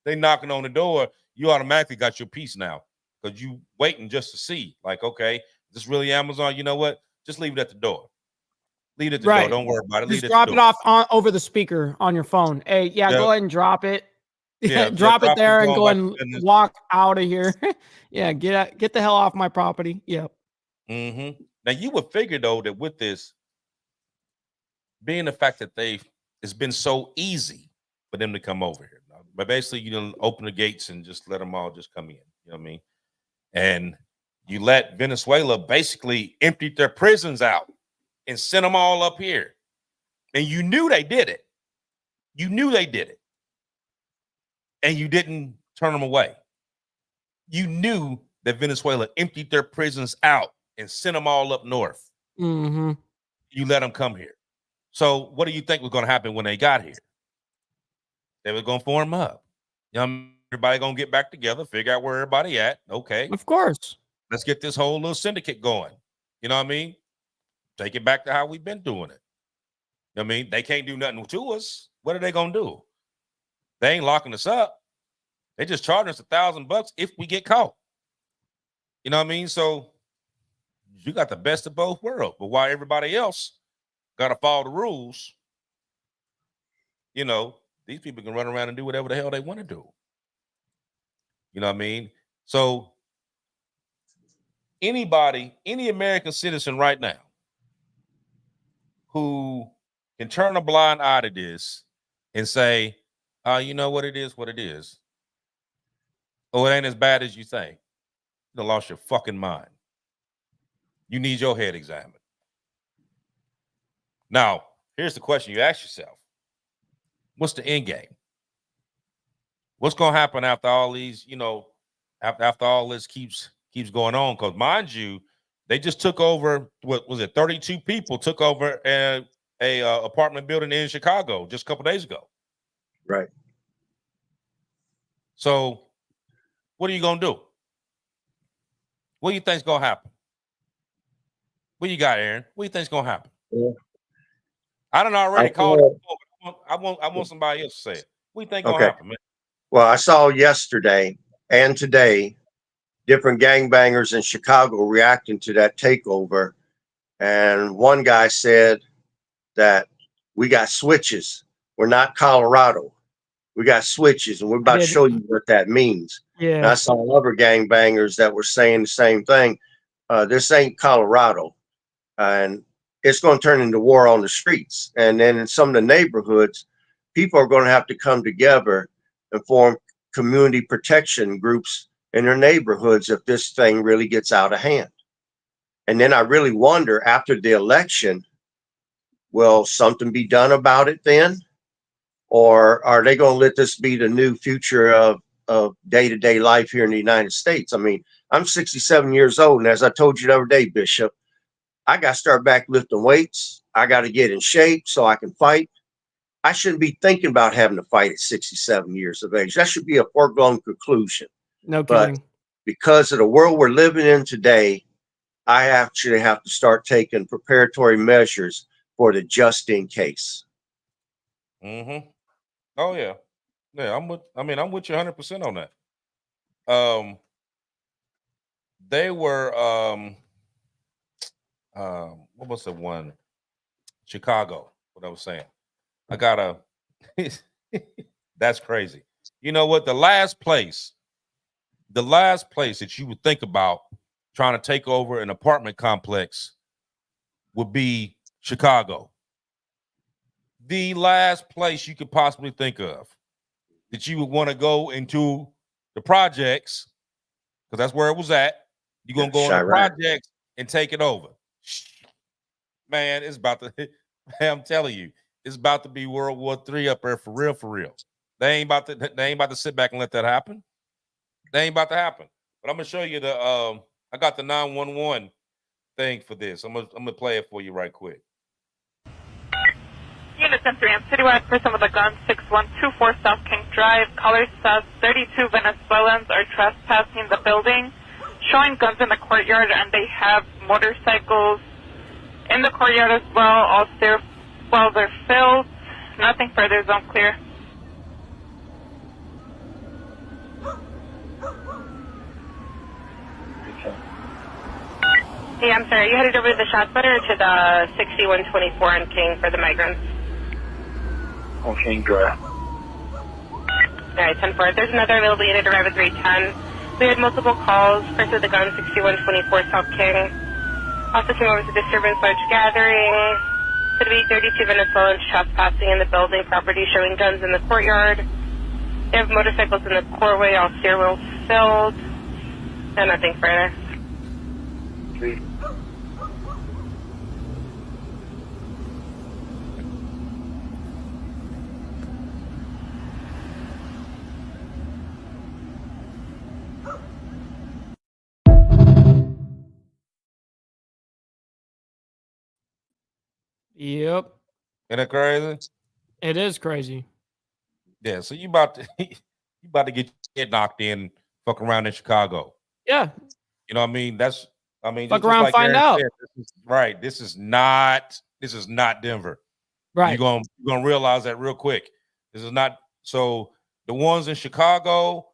they knocking on the door, you automatically got your piece now. because you waiting just to see, like, okay, is this really Amazon? You know what? Just leave it at the door. Leave it at the door. Don't worry about it. Just leave drop it, it off over the speaker on your phone. Hey, yeah, Yep. go ahead and drop it. Yeah, drop it there and go and business. walk out of here. Yeah, get the hell off my property. Yep. Mm-hmm. Now you would figure though that with this being the fact that it's been so easy for them to come over here. But basically, you know, open the gates and just let them all just come in. You know what I mean? And you let Venezuela basically empty their prisons out and send them all up here. And you knew they did it. You knew they did it. And you didn't turn them away. You knew that Venezuela emptied their prisons out and sent them all up north. Mm-hmm. You let them come here. So what do you think was going to happen when they got here? They were going to form up. You know, everybody going to get back together, figure out where everybody at. Okay. Of course. Let's get this whole little syndicate going. You know what I mean? Take it back to how we've been doing it. You know what I mean? They can't do nothing to us. What are they going to do? They ain't locking us up. They just charging us $1,000 if we get caught. You know what I mean? So you got the best of both worlds. But while everybody else got to follow the rules, you know, these people can run around and do whatever the hell they want to do. You know what I mean? So anybody, any American citizen right now who can turn a blind eye to this and say, you know what it is. Oh, it ain't as bad as you think. You done lost your fucking mind. You need your head examined. Now, here's the question you ask yourself. What's the end game? What's going to happen after all these, you know, after all this keeps going on? Because mind you, they just took over, what was it, 32 people took over a apartment building in Chicago just a couple days ago. Right. So what are you going to do? What do you think's going to happen? What you got, Aaron? What do you think's going to happen? Yeah. I done already called it. I want somebody else to say it. What do you think going to happen, man? Well, I saw yesterday and today different gangbangers in Chicago reacting to that takeover. And one guy said that we got switches. We're not Colorado. We got switches, and we're about to show you what that means. Yeah. And I saw other gangbangers that were saying the same thing. This ain't Colorado. And it's going to turn into war on the streets. And then in some of the neighborhoods, people are going to have to come together and form community protection groups in their neighborhoods if this thing really gets out of hand. And then I really wonder, after the election, will something be done about it then? Or are they going to let this be the new future of day-to-day life here in the United States? I mean, I'm 67 years old, and as I told you the other day, Bishop, I got to start back lifting weights. I got to get in shape so I can fight. I shouldn't be thinking about having to fight at 67 years of age. That should be a foregone conclusion. No kidding. But because of the world we're living in today, I actually have to start taking preparatory measures for the just in case. Mm-hmm. Oh yeah. Yeah, I'm with you 100% on that. They were what was the one? Chicago, what I was saying. I got that's crazy. You know what? The last place that you would think about trying to take over an apartment complex would be Chicago. The last place you could possibly think of that you would want to go into the projects, because that's where it was at. You're going to go in the projects and take it over. Man, it's about to, I'm telling you, it's about to be World War III up there for real, for real. They ain't about to sit back and let that happen. They ain't about to happen. But I'm going to show you I got the 911 thing for this. I'm gonna play it for you right quick. Unit 10-3, I'm citywide for some of the guns, 6124 South King Drive. Callers says 32 Venezuelans are trespassing the building, showing guns in the courtyard, and they have motorcycles in the courtyard as well. All stairwells are filled. Nothing further, zone clear. Hey, I'm sorry. You headed over to the shot putter or to the 6124 on King for the migrants? On King Drive. All right, 10-4. There's another available unit to arrive at 310. We had multiple calls. First with the gun, 6124 South King. Also came over to disturbance large gathering. Could be 32 Venezuelans trespassing in the building property, showing guns in the courtyard. They have motorcycles in the courtway, all stairwells filled, and nothing further. Yep. Isn't that crazy? It is crazy. Yeah. So you about to you about to get your head knocked in, fuck around in Chicago. Yeah. You know what I mean? Fuck around, like find Aaron out. said, right. This is not Denver. Right. You're gonna realize that real quick. This is not. So the ones in Chicago,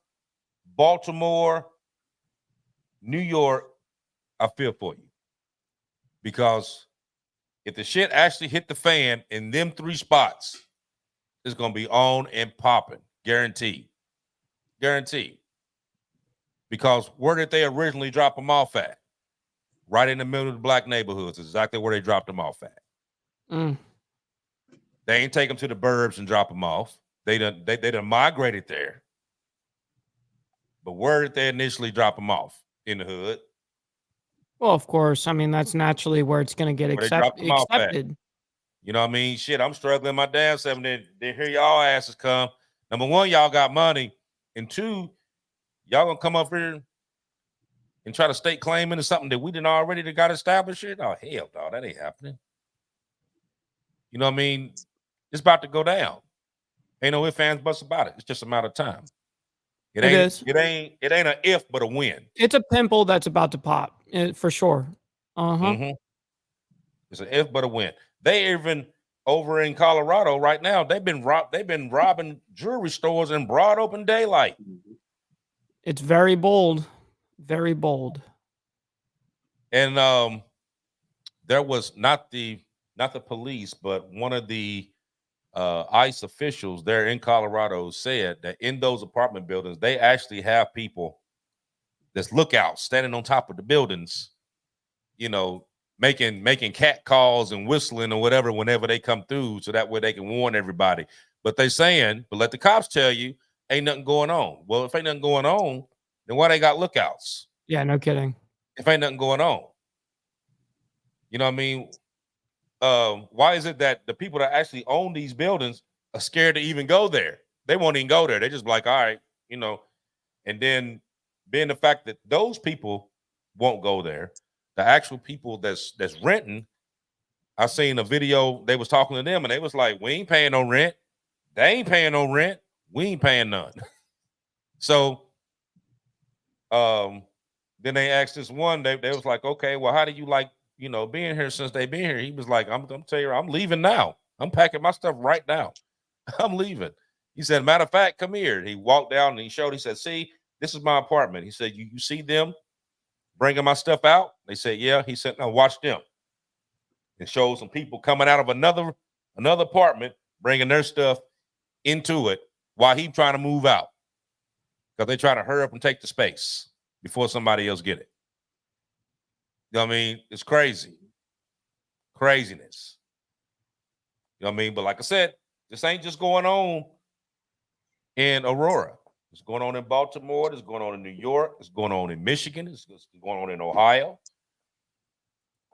Baltimore, New York, I feel for you. Because if the shit actually hit the fan in them 3 spots, it's gonna be on and popping. Guaranteed. Guaranteed. Because where did they originally drop them off at? Right in the middle of the black neighborhoods. Is exactly where they dropped them off at. Mm. They ain't take them to the burbs and drop them off. They done migrated there. But where did they initially drop them off? In the hood. Well, of course. I mean, that's naturally where it's going to get Where they dropped them off at. accepted. You know what I mean? Shit, I'm struggling my damn self. Then hear y'all asses come. Number 1, y'all got money. And 2, y'all gonna come up here and try to stake claim into something that we didn't already got established here? Oh, hell, dog, that ain't happening. You know what I mean? It's about to go down. Ain't no ifs, ands, buts about it. It's just a matter of time. It ain't an if, but a when. It's a pimple that's about to pop, for sure. It's an if, but a when. They even over in Colorado right now, they've been robbing jewelry stores in broad open daylight. It's very bold. Very bold. And there was not the police, but one of the ICE officials there in Colorado said that in those apartment buildings, they actually have people that's lookouts standing on top of the buildings, you know, making cat calls and whistling or whatever whenever they come through, so that way they can warn everybody. But they saying, but let the cops tell you, ain't nothing going on. Well, if ain't nothing going on, then why they got lookouts? Yeah, no kidding. If ain't nothing going on. You know what I mean? Why is it that the people that actually own these buildings are scared to even go there? They won't even go there. They just like, all right, you know. And then being the fact that those people won't go there, the actual people that's renting, I seen a video, they was talking to them and they was like, we ain't paying no rent. They ain't paying no rent. We ain't paying none. So then they asked this one, they was like, okay, well, how do you like, you know, being here since they been here? He was like, I'm gonna tell you, I'm leaving now. I'm packing my stuff right now. I'm leaving. He said, matter of fact, come here. And he walked down and he showed, he said, see, this is my apartment. He said, you see them bringing my stuff out? They said, yeah. He said, now watch them. And showed some people coming out of another apartment, bringing their stuff into it while he trying to move out. Because they trying to hurry up and take the space before somebody else get it. You know what I mean? It's crazy. Craziness. You know what I mean? But like I said, this ain't just going on in Aurora. It's going on in Baltimore. It's going on in New York. It's going on in Michigan. It's going on in Ohio.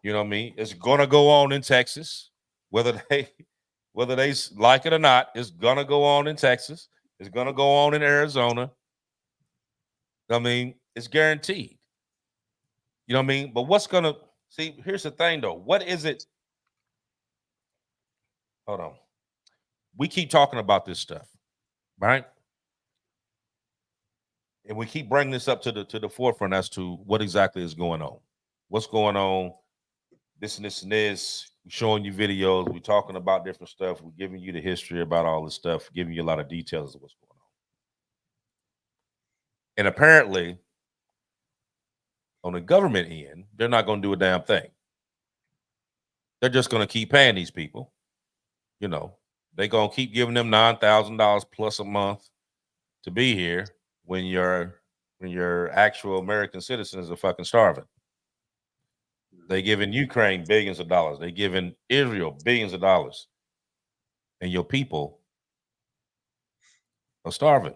You know what I mean? It's going to go on in Texas. Whether they like it or not, it's going to go on in Texas. It's going to go on in Arizona. I mean, it's guaranteed. You know what I mean? But what's going to, see, here's the thing, though. What is it? Hold on. We keep talking about this stuff, right? And we keep bringing this up to the forefront as to what exactly is going on. What's going on? This and this and this. We're showing you videos. We're talking about different stuff. We're giving you the history about all this stuff, giving you a lot of details of what's going on. And apparently, on the government end, they're not going to do a damn thing. They're just going to keep paying these people. You know, they're going to keep giving them $9,000 plus a month to be here when your actual American citizens are fucking starving. They giving Ukraine billions of dollars. They giving Israel billions of dollars. And your people are starving.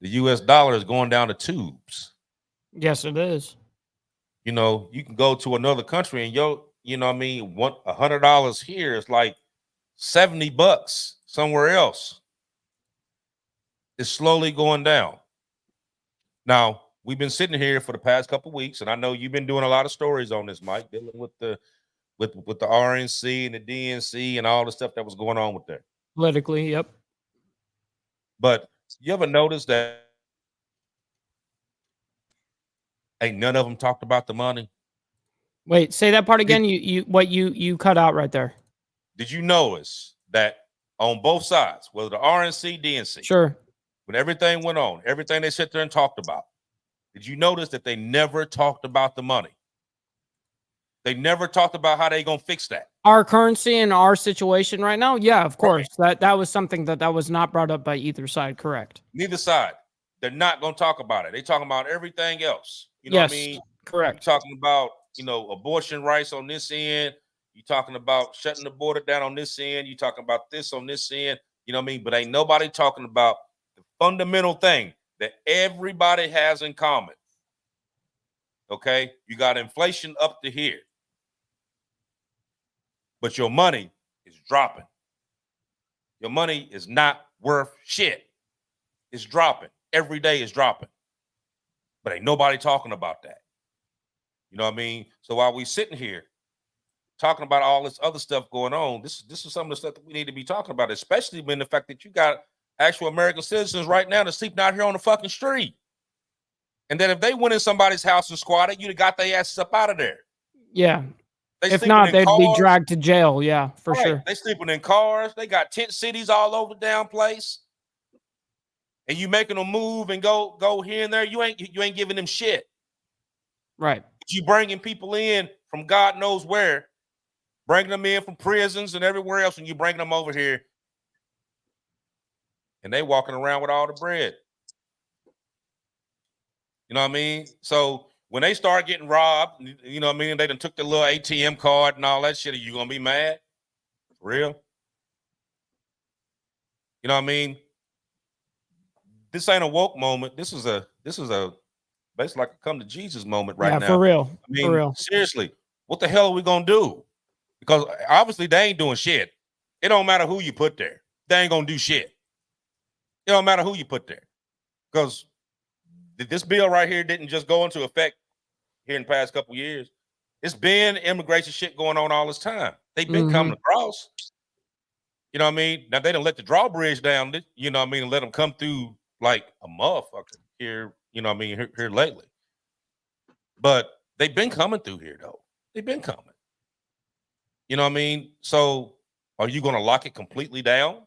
The US dollar is going down the tubes. Yes, it is. You know, you can go to another country and you know what I mean, $100 here is like $70 somewhere else. It's slowly going down. Now, we've been sitting here for the past couple of weeks, and I know you've been doing a lot of stories on this, Mike, dealing with the RNC and the DNC and all the stuff that was going on with that. Politically, yep. But you ever notice that ain't none of them talked about the money? Wait, say that part again. You cut out right there. Did you notice that on both sides, whether the RNC, DNC, sure, when everything went on, everything they sat there and talked about, did you notice that they never talked about the money? They never talked about how they gonna fix that. Our currency and our situation right now, yeah, of course. Right. That was something that was not brought up by either side, correct? Neither side. They're not gonna talk about it. They're talking about everything else. You know what I mean? Correct. You're talking about, you know, abortion rights on this end. You're talking about shutting the border down on this end. You're talking about this on this end. You know what I mean? But ain't nobody talking about the fundamental thing that everybody has in common. Okay? You got inflation up to here. But your money is dropping. Your money is not worth shit. It's dropping. Every day is dropping. But ain't nobody talking about that. You know what I mean? So while we sitting here talking about all this other stuff going on, this is some of the stuff that we need to be talking about, especially when the fact that you got actual American citizens right now that's sleeping out here on the fucking street. And then if they went in somebody's house and squatted, you'd have got their asses up out of there. Yeah. If not, they'd be dragged to jail. Yeah, for sure. They sleeping in cars. They got tent cities all over the damn place. And you making them move and go here and there. You ain't giving them shit. Right. But you bringing people in from God knows where, bringing them in from prisons and everywhere else, and you bring them over here, and they walking around with all the bread. You know what I mean? So when they start getting robbed, you know what I mean? They done took the little ATM card and all that shit. Are you gonna be mad? For real? You know what I mean? This ain't a woke moment. This is a basically like a come to Jesus moment right now. Yeah, for real. I mean, for real. Seriously, what the hell are we gonna do? Because obviously they ain't doing shit. It don't matter who you put there. They ain't gonna do shit. It don't matter who you put there. Because this bill right here didn't just go into effect here in the past couple of years. It's been immigration shit going on all this time. They've been coming across. You know what I mean? Now they didn't let the drawbridge down, you know what I mean, and let them come through like a motherfucker here, you know what I mean, here lately. But they've been coming through here though. They've been coming. You know what I mean? So are you going to lock it completely down?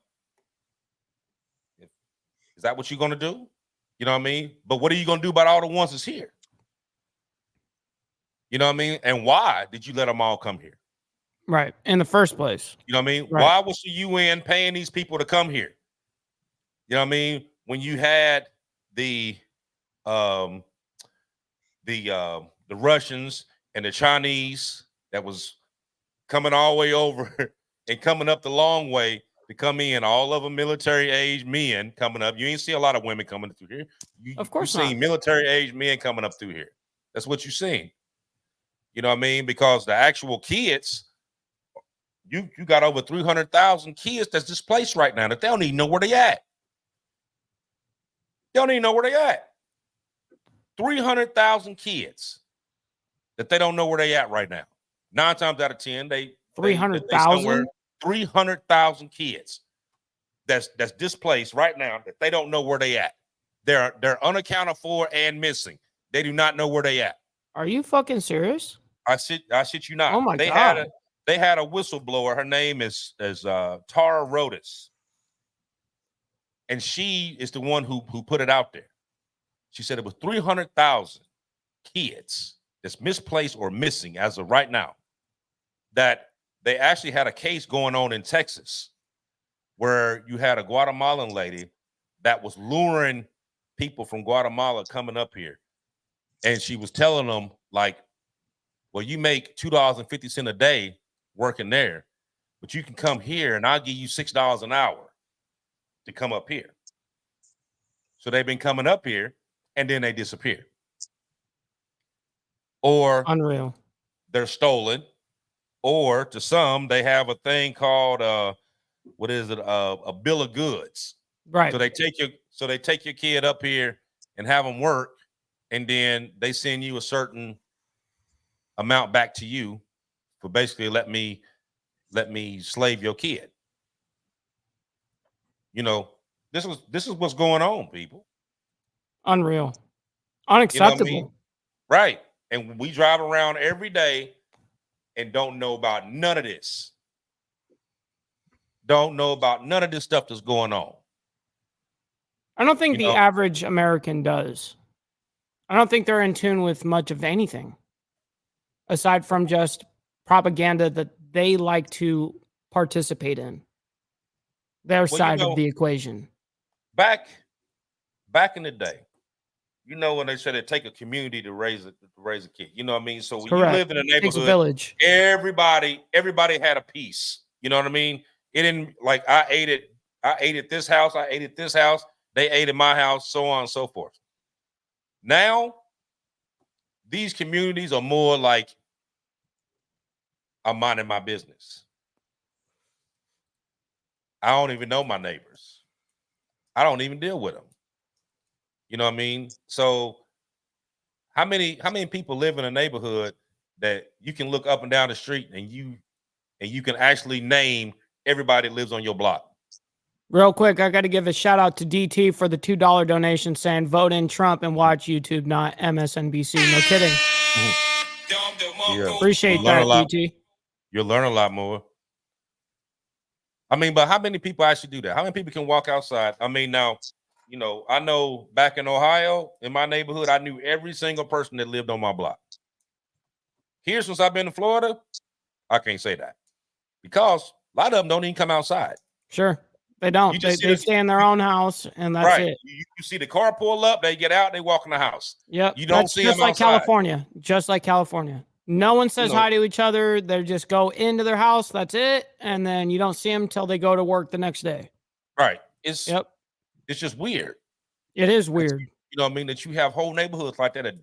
Is that what you're going to do? You know what I mean? But what are you going to do about all the ones that's here? You know what I mean? And why did you let them all come here? Right. In the first place. You know what I mean? Right. Why was the UN paying these people to come here? You know what I mean? When you had the Russians and the Chinese that was coming all the way over and coming up the long way to come in, all of them military age men coming up. You ain't see a lot of women coming through here. Of course you not. seen military age men coming up through here. That's what you seen. You know what I mean? Because the actual kids, you got over 300,000 kids that's displaced right now that they don't even know where they at. They don't even know where they at. 300,000 kids that they don't know where they at right now. 9 times out of 10, 300,000? 300,000 kids that's displaced right now that they don't know where they at. They're unaccounted for and missing. They do not know where they at. Are you fucking serious? I shit you not. Oh my God. They had a whistleblower. Her name is Tara Rodas. And she is the one who put it out there. She said it was 300,000 kids that's misplaced or missing as of right now, that they actually had a case going on in Texas where you had a Guatemalan lady that was luring people from Guatemala coming up here. And she was telling them, like, well, you make $2.50 a day working there, but you can come here and I'll give you $6 an hour to come up here. So they've been coming up here and then they disappear. Or Unreal. They're stolen, or to some, they have a thing called a bill of goods. Right. So they take your kid up here and have them work, and then they send you a certain amount back to you for basically let me slave your kid. You know, this is what's going on, people. Unreal. You know Unacceptable. what I mean? Right. And we drive around every day and don't know about none of this. Don't know about none of this stuff that's going on. I don't think the average American does. I don't think they're in tune with much of anything aside from just propaganda that they like to participate in. Their side of the equation. Back in the day, you know, when they said it take a community to raise a kid, you know what I mean? So when you lived in a neighborhood, takes a village. everybody had a piece. You know what I mean? It didn't like I ate at this house, they ate at my house, so on and so forth. Now, these communities are more like I'm minding my business. I don't even know my neighbors. I don't even deal with them. You know what I mean? So how many people live in a neighborhood that you can look up and down the street and you can actually name everybody that lives on your block? Real quick, I got to give a shout out to DT for the $2 donation saying vote in Trump and watch YouTube, not MSNBC. No kidding. Yeah. Appreciate that, DT. You'll learn a lot more. I mean, but how many people actually do that? How many people can walk outside? I mean, now, you know, I know back in Ohio, in my neighborhood, I knew every single person that lived on my block. Here, since I've been in Florida, I can't say that because a lot of them don't even come outside. Sure. They don't. They stay in their own house, and that's it. You see the car pull up, they get out, they walk in the house. Yep. You don't see them just like outside. California. Just like California. No one says hi to each other. They just go into their house. That's it. And then you don't see them until they go to work the next day. Right. It's just weird. It is weird. You know what I mean? That you have whole neighborhoods like that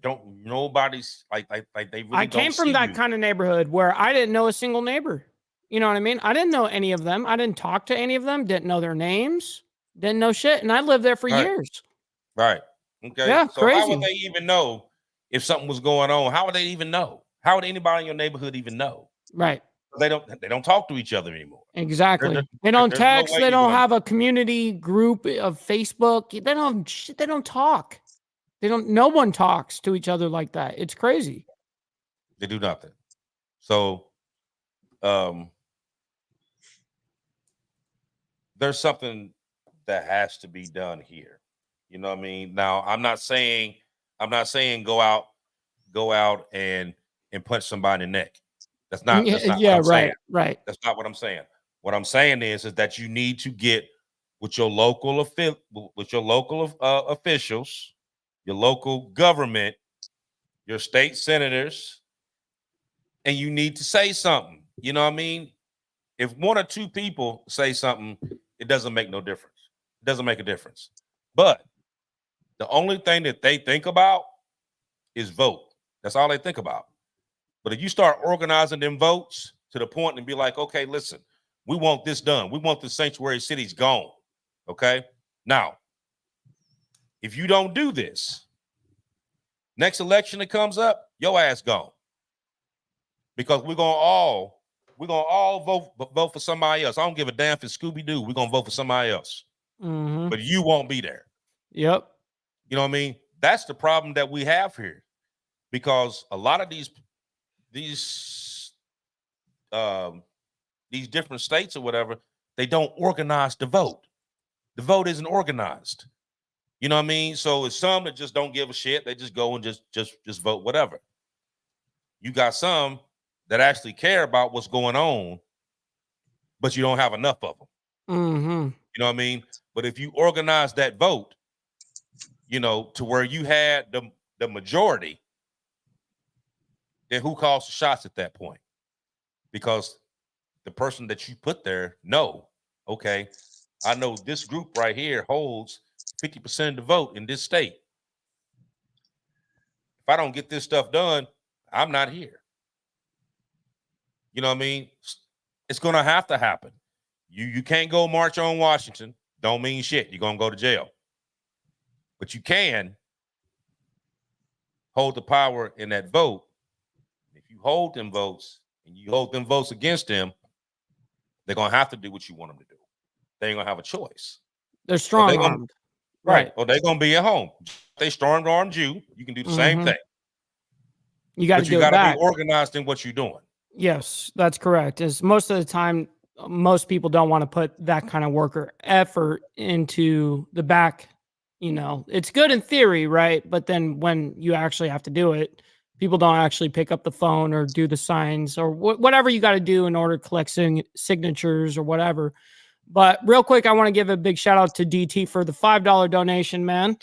nobody's like they really I came from that kind of neighborhood where I didn't know a single neighbor. You know what I mean? I didn't know any of them. I didn't talk to any of them. Didn't know their names. Didn't know shit. And I lived there for years. Right. Okay. Yeah, so crazy. how would they even know if something was going on? How would they even know? How would anybody in your neighborhood even know? Right. They don't talk to each other anymore. Exactly. They don't text. They don't have a community group of Facebook. They don't talk. No one talks to each other like that. It's crazy. They do nothing. So there's something that has to be done here. You know what I mean? Now, I'm not saying go out and punch somebody in the neck. That's not what I'm saying. Right. That's not what I'm saying. What I'm saying is that you need to get with your local officials, your local government, your state senators, and you need to say something. You know what I mean? If one or two people say something, it doesn't make no difference. It doesn't make a difference. But the only thing that they think about is vote. That's all they think about. But if you start organizing them votes to the point and be like, okay, listen, we want this done. We want the sanctuary cities gone. Okay. Now, if you don't do this, next election that comes up, your ass gone. Because we're gonna all vote for somebody else. I don't give a damn if it's Scooby-Doo. We're gonna vote for somebody else. Mm-hmm. But you won't be there. Yep. You know what I mean? That's the problem that we have here. Because a lot of these different states or whatever, they don't organize the vote. The vote isn't organized. You know what I mean? So it's some that just don't give a shit. They just go and just vote whatever. You got some that actually care about what's going on, but you don't have enough of them. Mm-hmm. You know what I mean? But if you organize that vote, you know, to where you had the majority, then who calls the shots at that point? Because the person that you put there okay, I know this group right here holds 50% of the vote in this state. If I don't get this stuff done, I'm not here. You know what I mean? It's gonna have to happen. You can't go march on Washington. Don't mean shit. You're gonna go to jail. But you can hold the power in that vote. If you hold them votes and you hold them votes against them, they're gonna have to do what you want them to do. They ain't gonna have a choice. They're strong armed. Right. Or they're gonna be at home. They strong armed you. You can do the same thing. You got to do you it gotta back. be organized in what you're doing. Yes, that's correct. Is most of the time, most people don't want to put that kind of work or effort into the back. You know, it's good in theory, right? But then when you actually have to do it, people don't actually pick up the phone or do the signs or whatever you got to do in order to collect signatures or whatever. But real quick, I want to give a big shout out to DT for the $5 donation, man.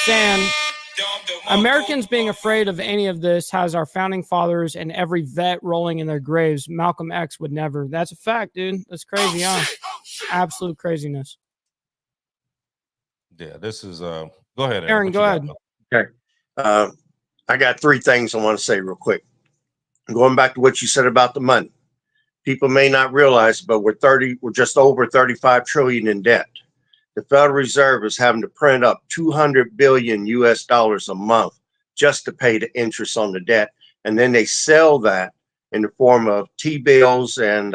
Saying Americans being afraid of any of this has our founding fathers and every vet rolling in their graves. Malcolm X would never. That's a fact, dude. That's crazy, huh? Absolute craziness. Yeah, this is go ahead, Aaron, go ahead. Okay. I got three things I want to say real quick. Going back to what you said about the money. People may not realize, but we're just over 35 trillion in debt. The Federal Reserve is having to print up 200 billion US dollars a month just to pay the interest on the debt. And then they sell that in the form of T-bills and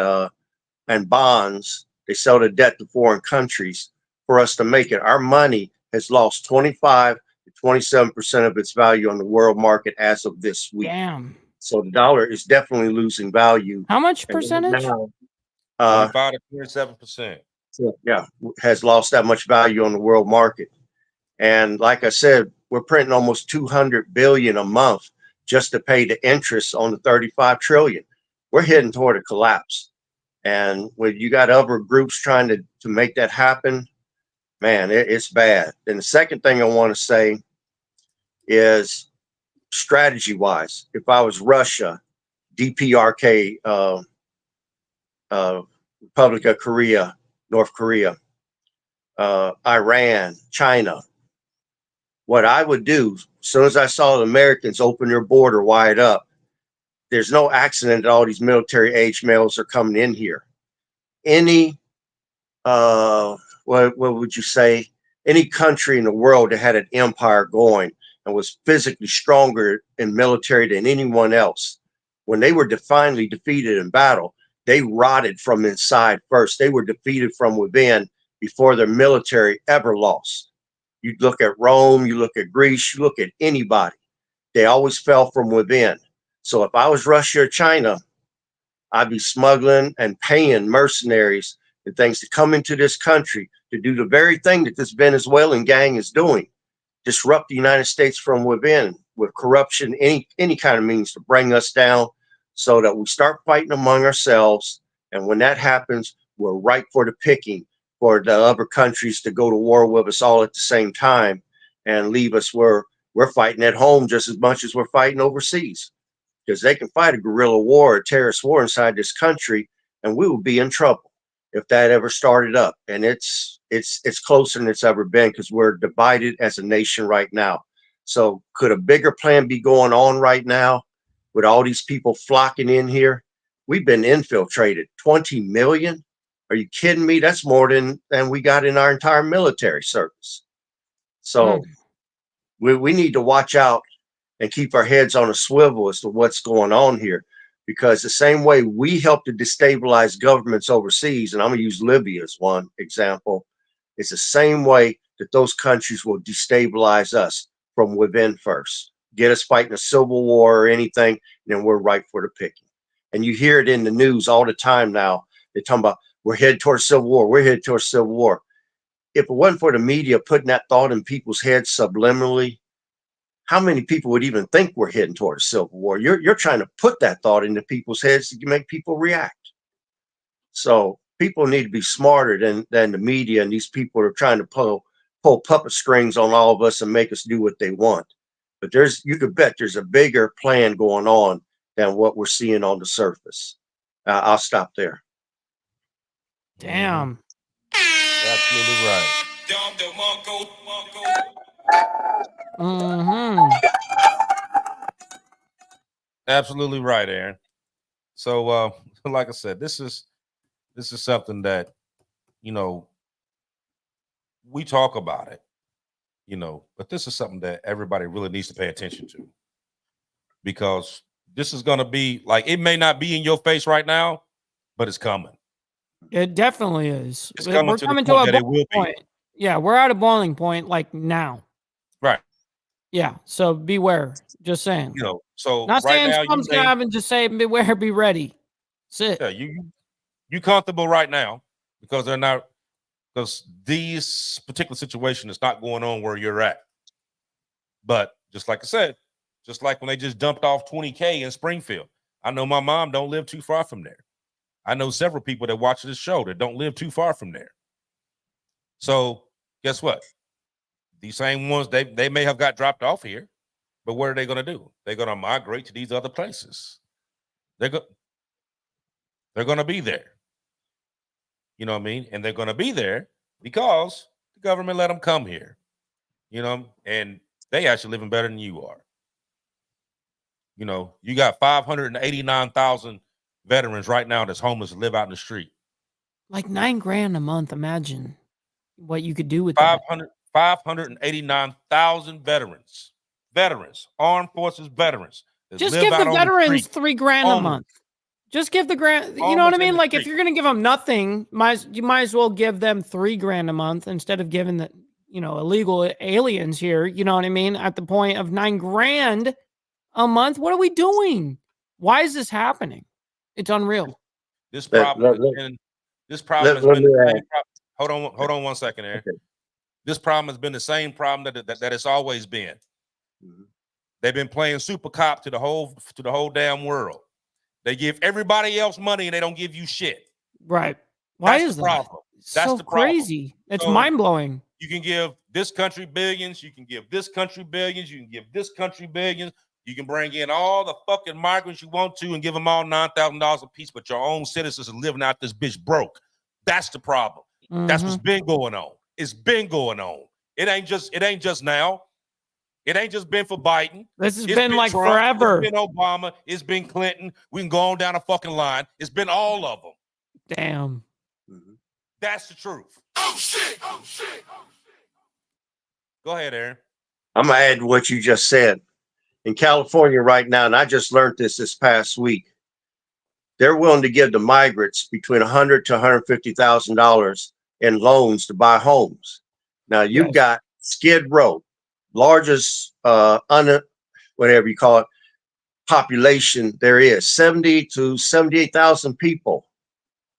bonds. They sell the debt to foreign countries for us to make it. Our money has lost 25 to 27% of its value on the world market as of this week. Damn. So the dollar is definitely losing value. How much percentage? 25 to 27%. Yeah, has lost that much value on the world market. And like I said, we're printing almost 200 billion a month just to pay the interest on the 35 trillion. We're heading toward a collapse. And when you got other groups trying to make that happen, man, it's bad. And the second thing I want to say is strategy wise, if I was Russia, DPRK, Republic of Korea, North Korea, Iran, China, what I would do as soon as I saw the Americans open their border wide up, there's no accident that all these military age males are coming in here. Any, what would you say? Any country in the world that had an empire going and was physically stronger in military than anyone else, when they were finally defeated in battle, they rotted from inside first. They were defeated from within before their military ever lost. You look at Rome, you look at Greece, you look at anybody. They always fell from within. So if I was Russia or China, I'd be smuggling and paying mercenaries and things to come into this country to do the very thing that this Venezuelan gang is doing. Disrupt the United States from within with corruption, any kind of means to bring us down so that we start fighting among ourselves. And when that happens, we're ripe for the picking for the other countries to go to war with us all at the same time and leave us where we're fighting at home just as much as we're fighting overseas. Because they can fight a guerrilla war, a terrorist war inside this country, and we will be in trouble if that ever started up. And it's closer than it's ever been because we're divided as a nation right now. So could a bigger plan be going on right now with all these people flocking in here? We've been infiltrated. 20 million? Are you kidding me? That's more than we got in our entire military service. So we need to watch out and keep our heads on a swivel as to what's going on here. Because the same way we help to destabilize governments overseas, and I'm going to use Libya as one example, it's the same way that those countries will destabilize us from within first. Get us fighting a civil war or anything, and then we're ripe for the picking. And you hear it in the news all the time now. They're talking about we're headed towards civil war. We're headed towards civil war. if it wasn't for the media putting that thought in people's heads subliminally, how many people would even think we're heading toward a civil war? You're trying to put that thought into people's heads to make people react. So people need to be smarter than the media, and these people are trying to pull puppet strings on all of us and make us do what they want. But you could bet there's a bigger plan going on than what we're seeing on the surface. I'll stop there. Damn. Absolutely right. Mm-hmm. Absolutely right, Aaron. So, like I said, this is something that, you know, we talk about it, you know, but this is something that everybody really needs to pay attention to, because this is going to be like, it may not be in your face right now, but it's coming. It definitely is. It's We're coming to coming the to point a that it boiling will be. point. Yeah, we're at a boiling point like now. Right. Yeah, so beware. Just saying. You know, so Not right saying now something's gonna happen, just say beware, be ready. That's it. Yeah, you comfortable right now because these particular situation is not going on where you're at. But just like I said, just like when they just dumped off 20K in Springfield, I know my mom don't live too far from there. I know several people that watch this show that don't live too far from there. So guess what? These same ones, they may have got dropped off here, but what are they going to do? They're going to migrate to these other places. They're going to be there. You know what I mean? And they're going to be there because the government let them come here. You know, and they actually living better than you are. You know, you got 589,000 veterans right now that's homeless and live out in the street. Like $9,000 a month. Imagine what you could do with that. 589,000 veterans, armed forces veterans. Just give the veterans $3,000 a month. Just give the grant. You know what I mean? Like if you're going to give them nothing, you might as well give them $3,000 a month instead of giving the, you know, illegal aliens here. You know what I mean? At the point of $9,000 a month, what are we doing? Why is this happening? It's unreal. This problem has been hold on 1 second, Aaron. Okay. This problem has been the same problem that it's always been. Mm-hmm. They've been playing super cop to the whole damn world. They give everybody else money and they don't give you shit. Right. Why is the problem? That's so crazy. It's mind blowing. You can give this country billions. You can give this country billions. You can give this country billions. You can bring in all the fucking migrants you want to and give them all $9,000 a piece, but your own citizens are living out this bitch broke. That's the problem. Mm-hmm. That's what's been going on. It's been going on. It ain't just now. It ain't just been for Biden. This has been like Trump, forever. It's been Obama. It's been Clinton. We can go on down a fucking line. It's been all of them. Damn. Mm-hmm. That's the truth. Oh shit. Oh shit. Oh shit. Go ahead, Aaron. I'm going to add to what you just said. In California right now, and I just learned this past week, they're willing to give the migrants between $100,000 to $150,000 in loans to buy homes. Now you've got Skid Row, largest whatever you call it, population there is, 70 to 78,000 people,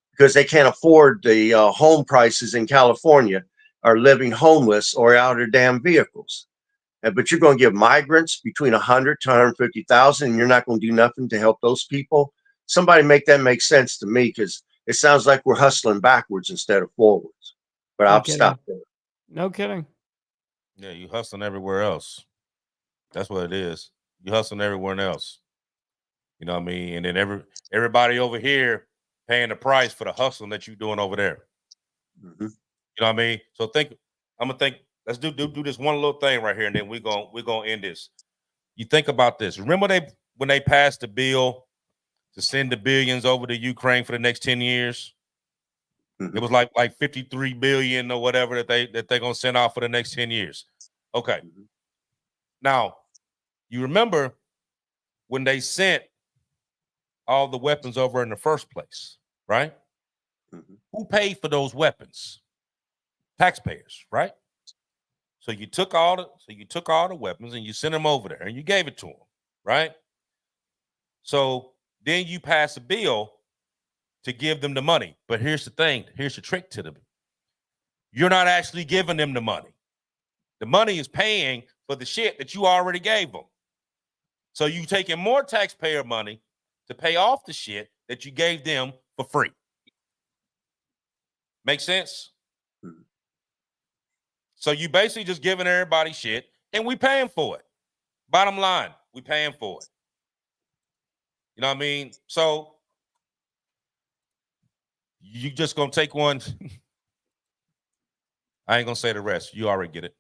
because they can't afford the home prices in California, are living homeless or out of their damn vehicles. But you're going to give migrants between 100 to 150,000, and you're not going to do nothing to help those people. Somebody make that make sense to me, because it sounds like we're hustling backwards instead of forwards. But I'll stop there. No kidding. Yeah, you hustling everywhere else. That's what it is. You hustling everywhere else. You know what I mean? And then everybody over here paying the price for the hustling that you're doing over there. Mm-hmm. You know what I mean? So let's do this one little thing right here, and then we're gonna end this. You think about this. Remember when they passed the bill to send the billions over to Ukraine for the next 10 years? Mm-hmm. It was like 53 billion or whatever that they're gonna send out for the next 10 years. Okay. Mm-hmm. Now, you remember when they sent all the weapons over in the first place, right? Mm-hmm. Who paid for those weapons? Taxpayers, right? So you took all the weapons and you sent them over there and you gave it to them, right? So then you pass a bill to give them the money. But here's the thing. Here's the trick to them. you're not actually giving them the money. The money is paying for the shit that you already gave them. So you taking more taxpayer money to pay off the shit that you gave them for free. Make sense? So you basically just giving everybody shit and we paying for it. Bottom line, we paying for it. You know what I mean? So you just gonna take one. I ain't gonna say the rest. You already get it.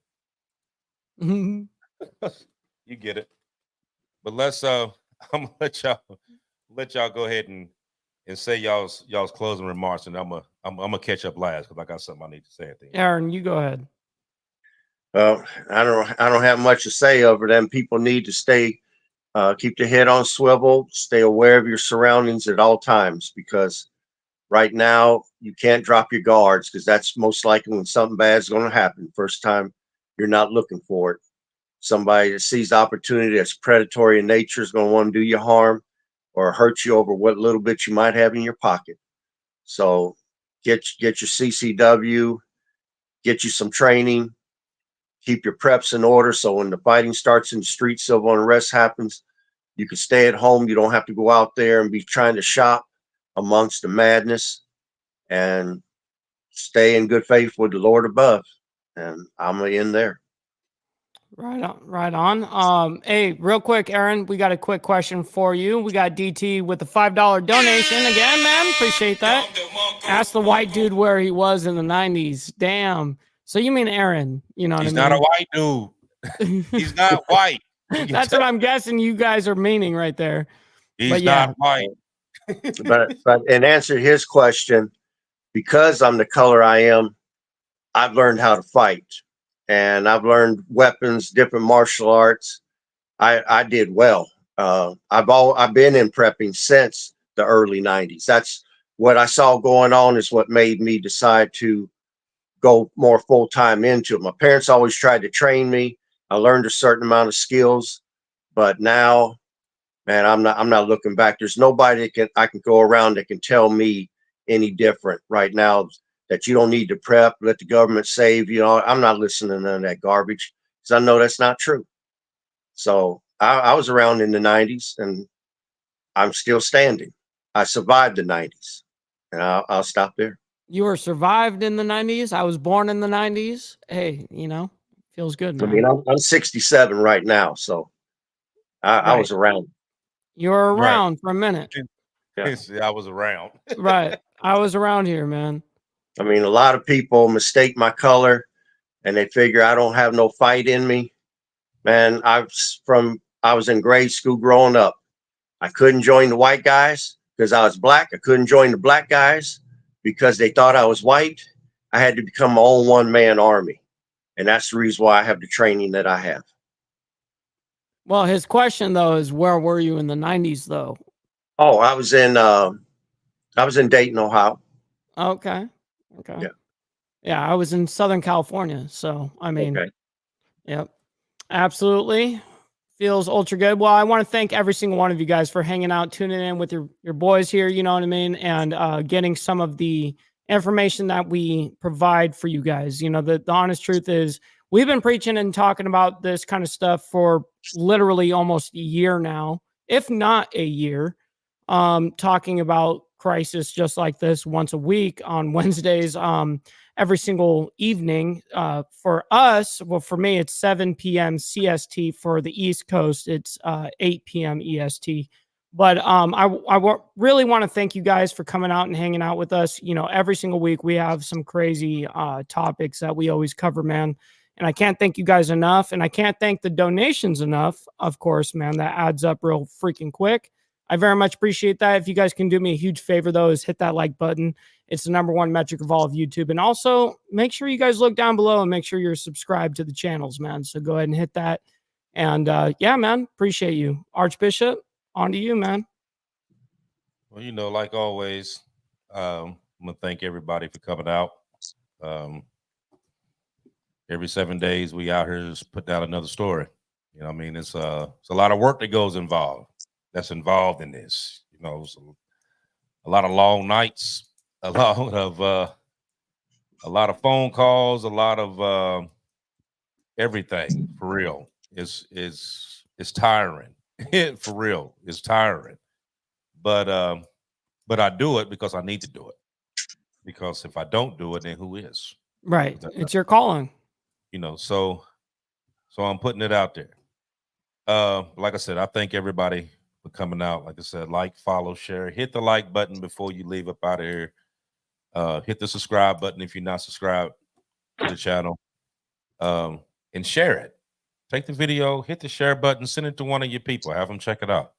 You get it. But let's I'm gonna let y'all go ahead and say y'all's closing remarks, and I'm gonna catch up last because I got something I need to say at the end. Aaron, you go ahead. Well, I don't have much to say over them. People need to stay, keep their head on swivel, stay aware of your surroundings at all times, because right now you can't drop your guards, because that's most likely when something bad is going to happen. First time you're not looking for it. Somebody that sees opportunity that's predatory in nature is going to want to do you harm or hurt you over what little bit you might have in your pocket. So get your CCW, get you some training, keep your preps in order. So when the fighting starts in the streets, civil unrest happens, you can stay at home. You don't have to go out there and be trying to shop amongst the madness, and stay in good faith with the Lord above. And I'm going to end there. Right on, right on. Hey, real quick, Aaron, we got a quick question for you. We got DT with the $5 donation again, man. Appreciate that. Ask the white dude where he was in the 90s. Damn. So you mean Aaron? You know what I mean? He's not a white dude. He's not white. That's what I'm guessing you guys are meaning right there. He's not white. but in answer to his question, because I'm the color I am, I've learned how to fight. And I've learned weapons, different martial arts. I did well. I've been in prepping since the early 90s. That's what I saw going on, is what made me decide to go more full-time into it. My parents always tried to train me. I learned a certain amount of skills, but now, man, I'm not looking back. There's nobody I can go around that can tell me any different right now, that you don't need to prep, let the government save you. I'm not listening to none of that garbage, because I know that's not true. So I was around in the 90s, and I'm still standing. I survived the 90s, and I'll stop there. You were survived in the 90s. I was born in the 90s. Hey, feels good, man. I mean, I'm 67 right now, so I was around. You were around for a minute. Yeah. I was around. Right. I was around here, man. I mean, a lot of people mistake my color, and they figure I don't have no fight in me. Man, I was in grade school growing up. I couldn't join the white guys because I was black. I couldn't join the black guys because they thought I was white. I had to become my own one-man army. And that's the reason why I have the training that I have. Well, his question, though, is where were you in the 90s, though? Oh, I was in Dayton, Ohio. Okay. Yeah, I was in Southern California. So, I mean, Yep, absolutely. Feels ultra good. Well, I want to thank every single one of you guys for hanging out, tuning in with your boys here, you know what I mean? And getting some of the information that we provide for you guys. The honest truth is we've been preaching and talking about this kind of stuff for literally almost a year now, if not a year, talking about crisis just like this once a week on Wednesdays, every single evening. For us, well, for me, it's 7 p.m. CST. For the East Coast, it's 8 p.m. EST. But I really want to thank you guys for coming out and hanging out with us. Every single week we have some crazy topics that we always cover, man. And I can't thank you guys enough. And I can't thank the donations enough, of course, man. That adds up real freaking quick. I very much appreciate that. If you guys can do me a huge favor, though, is hit that like button. It's the #1 metric of all of YouTube. And also make sure you guys look down below and make sure you're subscribed to the channels, man. So go ahead and hit that. And yeah, man, appreciate you. Archbishop, on to you, man. Well, like always, I'm going to thank everybody for coming out. Every 7 days, we out here just put out another story. I mean, it's a lot of work that's involved in this. A lot of long nights, a lot of a lot of phone calls, a lot of everything. For real, it's tiring. For real, it's tiring. But I do it because I need to do it. Because if I don't do it, then who is? Right. It's your calling. You know, so I'm putting it out there. Like I said, I thank everybody for coming out. Like I said, like, follow, share, hit the like button before you leave up out of here. Hit the subscribe button if you're not subscribed to the channel. And share it. Take the video, hit the share button, send it to one of your people, have them check it out.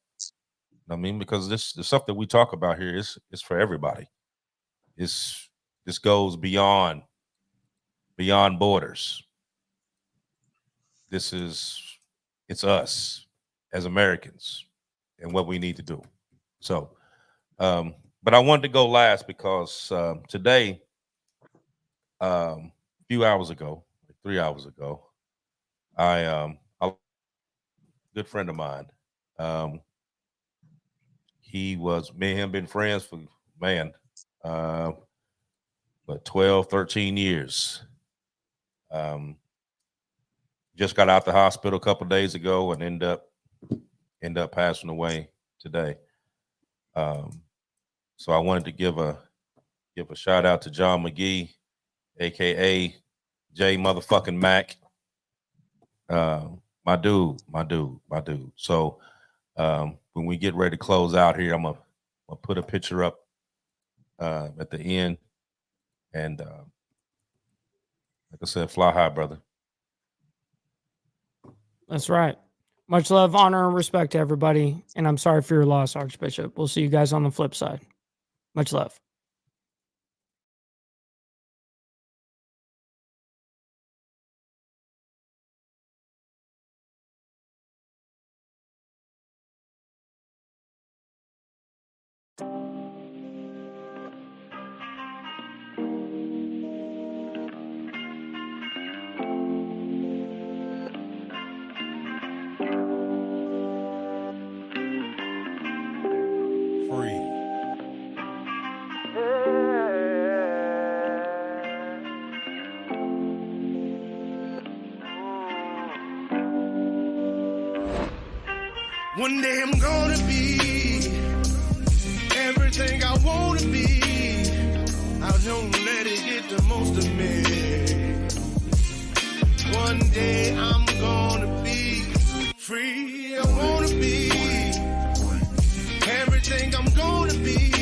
I mean, because the stuff that we talk about here is for everybody. This goes beyond borders. It's us as Americans and what we need to do. So, but I wanted to go last because today, a few hours ago, 3 hours ago, a good friend of mine, me and him been friends for, but 12, 13 years. Just got out the hospital a couple of days ago and end up passing away today. So I wanted to give a shout out to John McGee, aka J motherfucking Mac. My dude. So when we get ready to close out here, I'm gonna put a picture up at the end. And like I said, fly high, brother. That's right. Much love, honor, and respect to everybody. And I'm sorry for your loss, Archbishop. We'll see you guys on the flip side. Much love. One day I'm gonna be everything I wanna be. I don't let it get the most of me. One day I'm gonna be free. I wanna be everything I'm gonna be.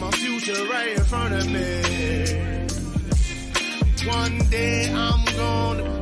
My future right in front of me. One day I'm gonna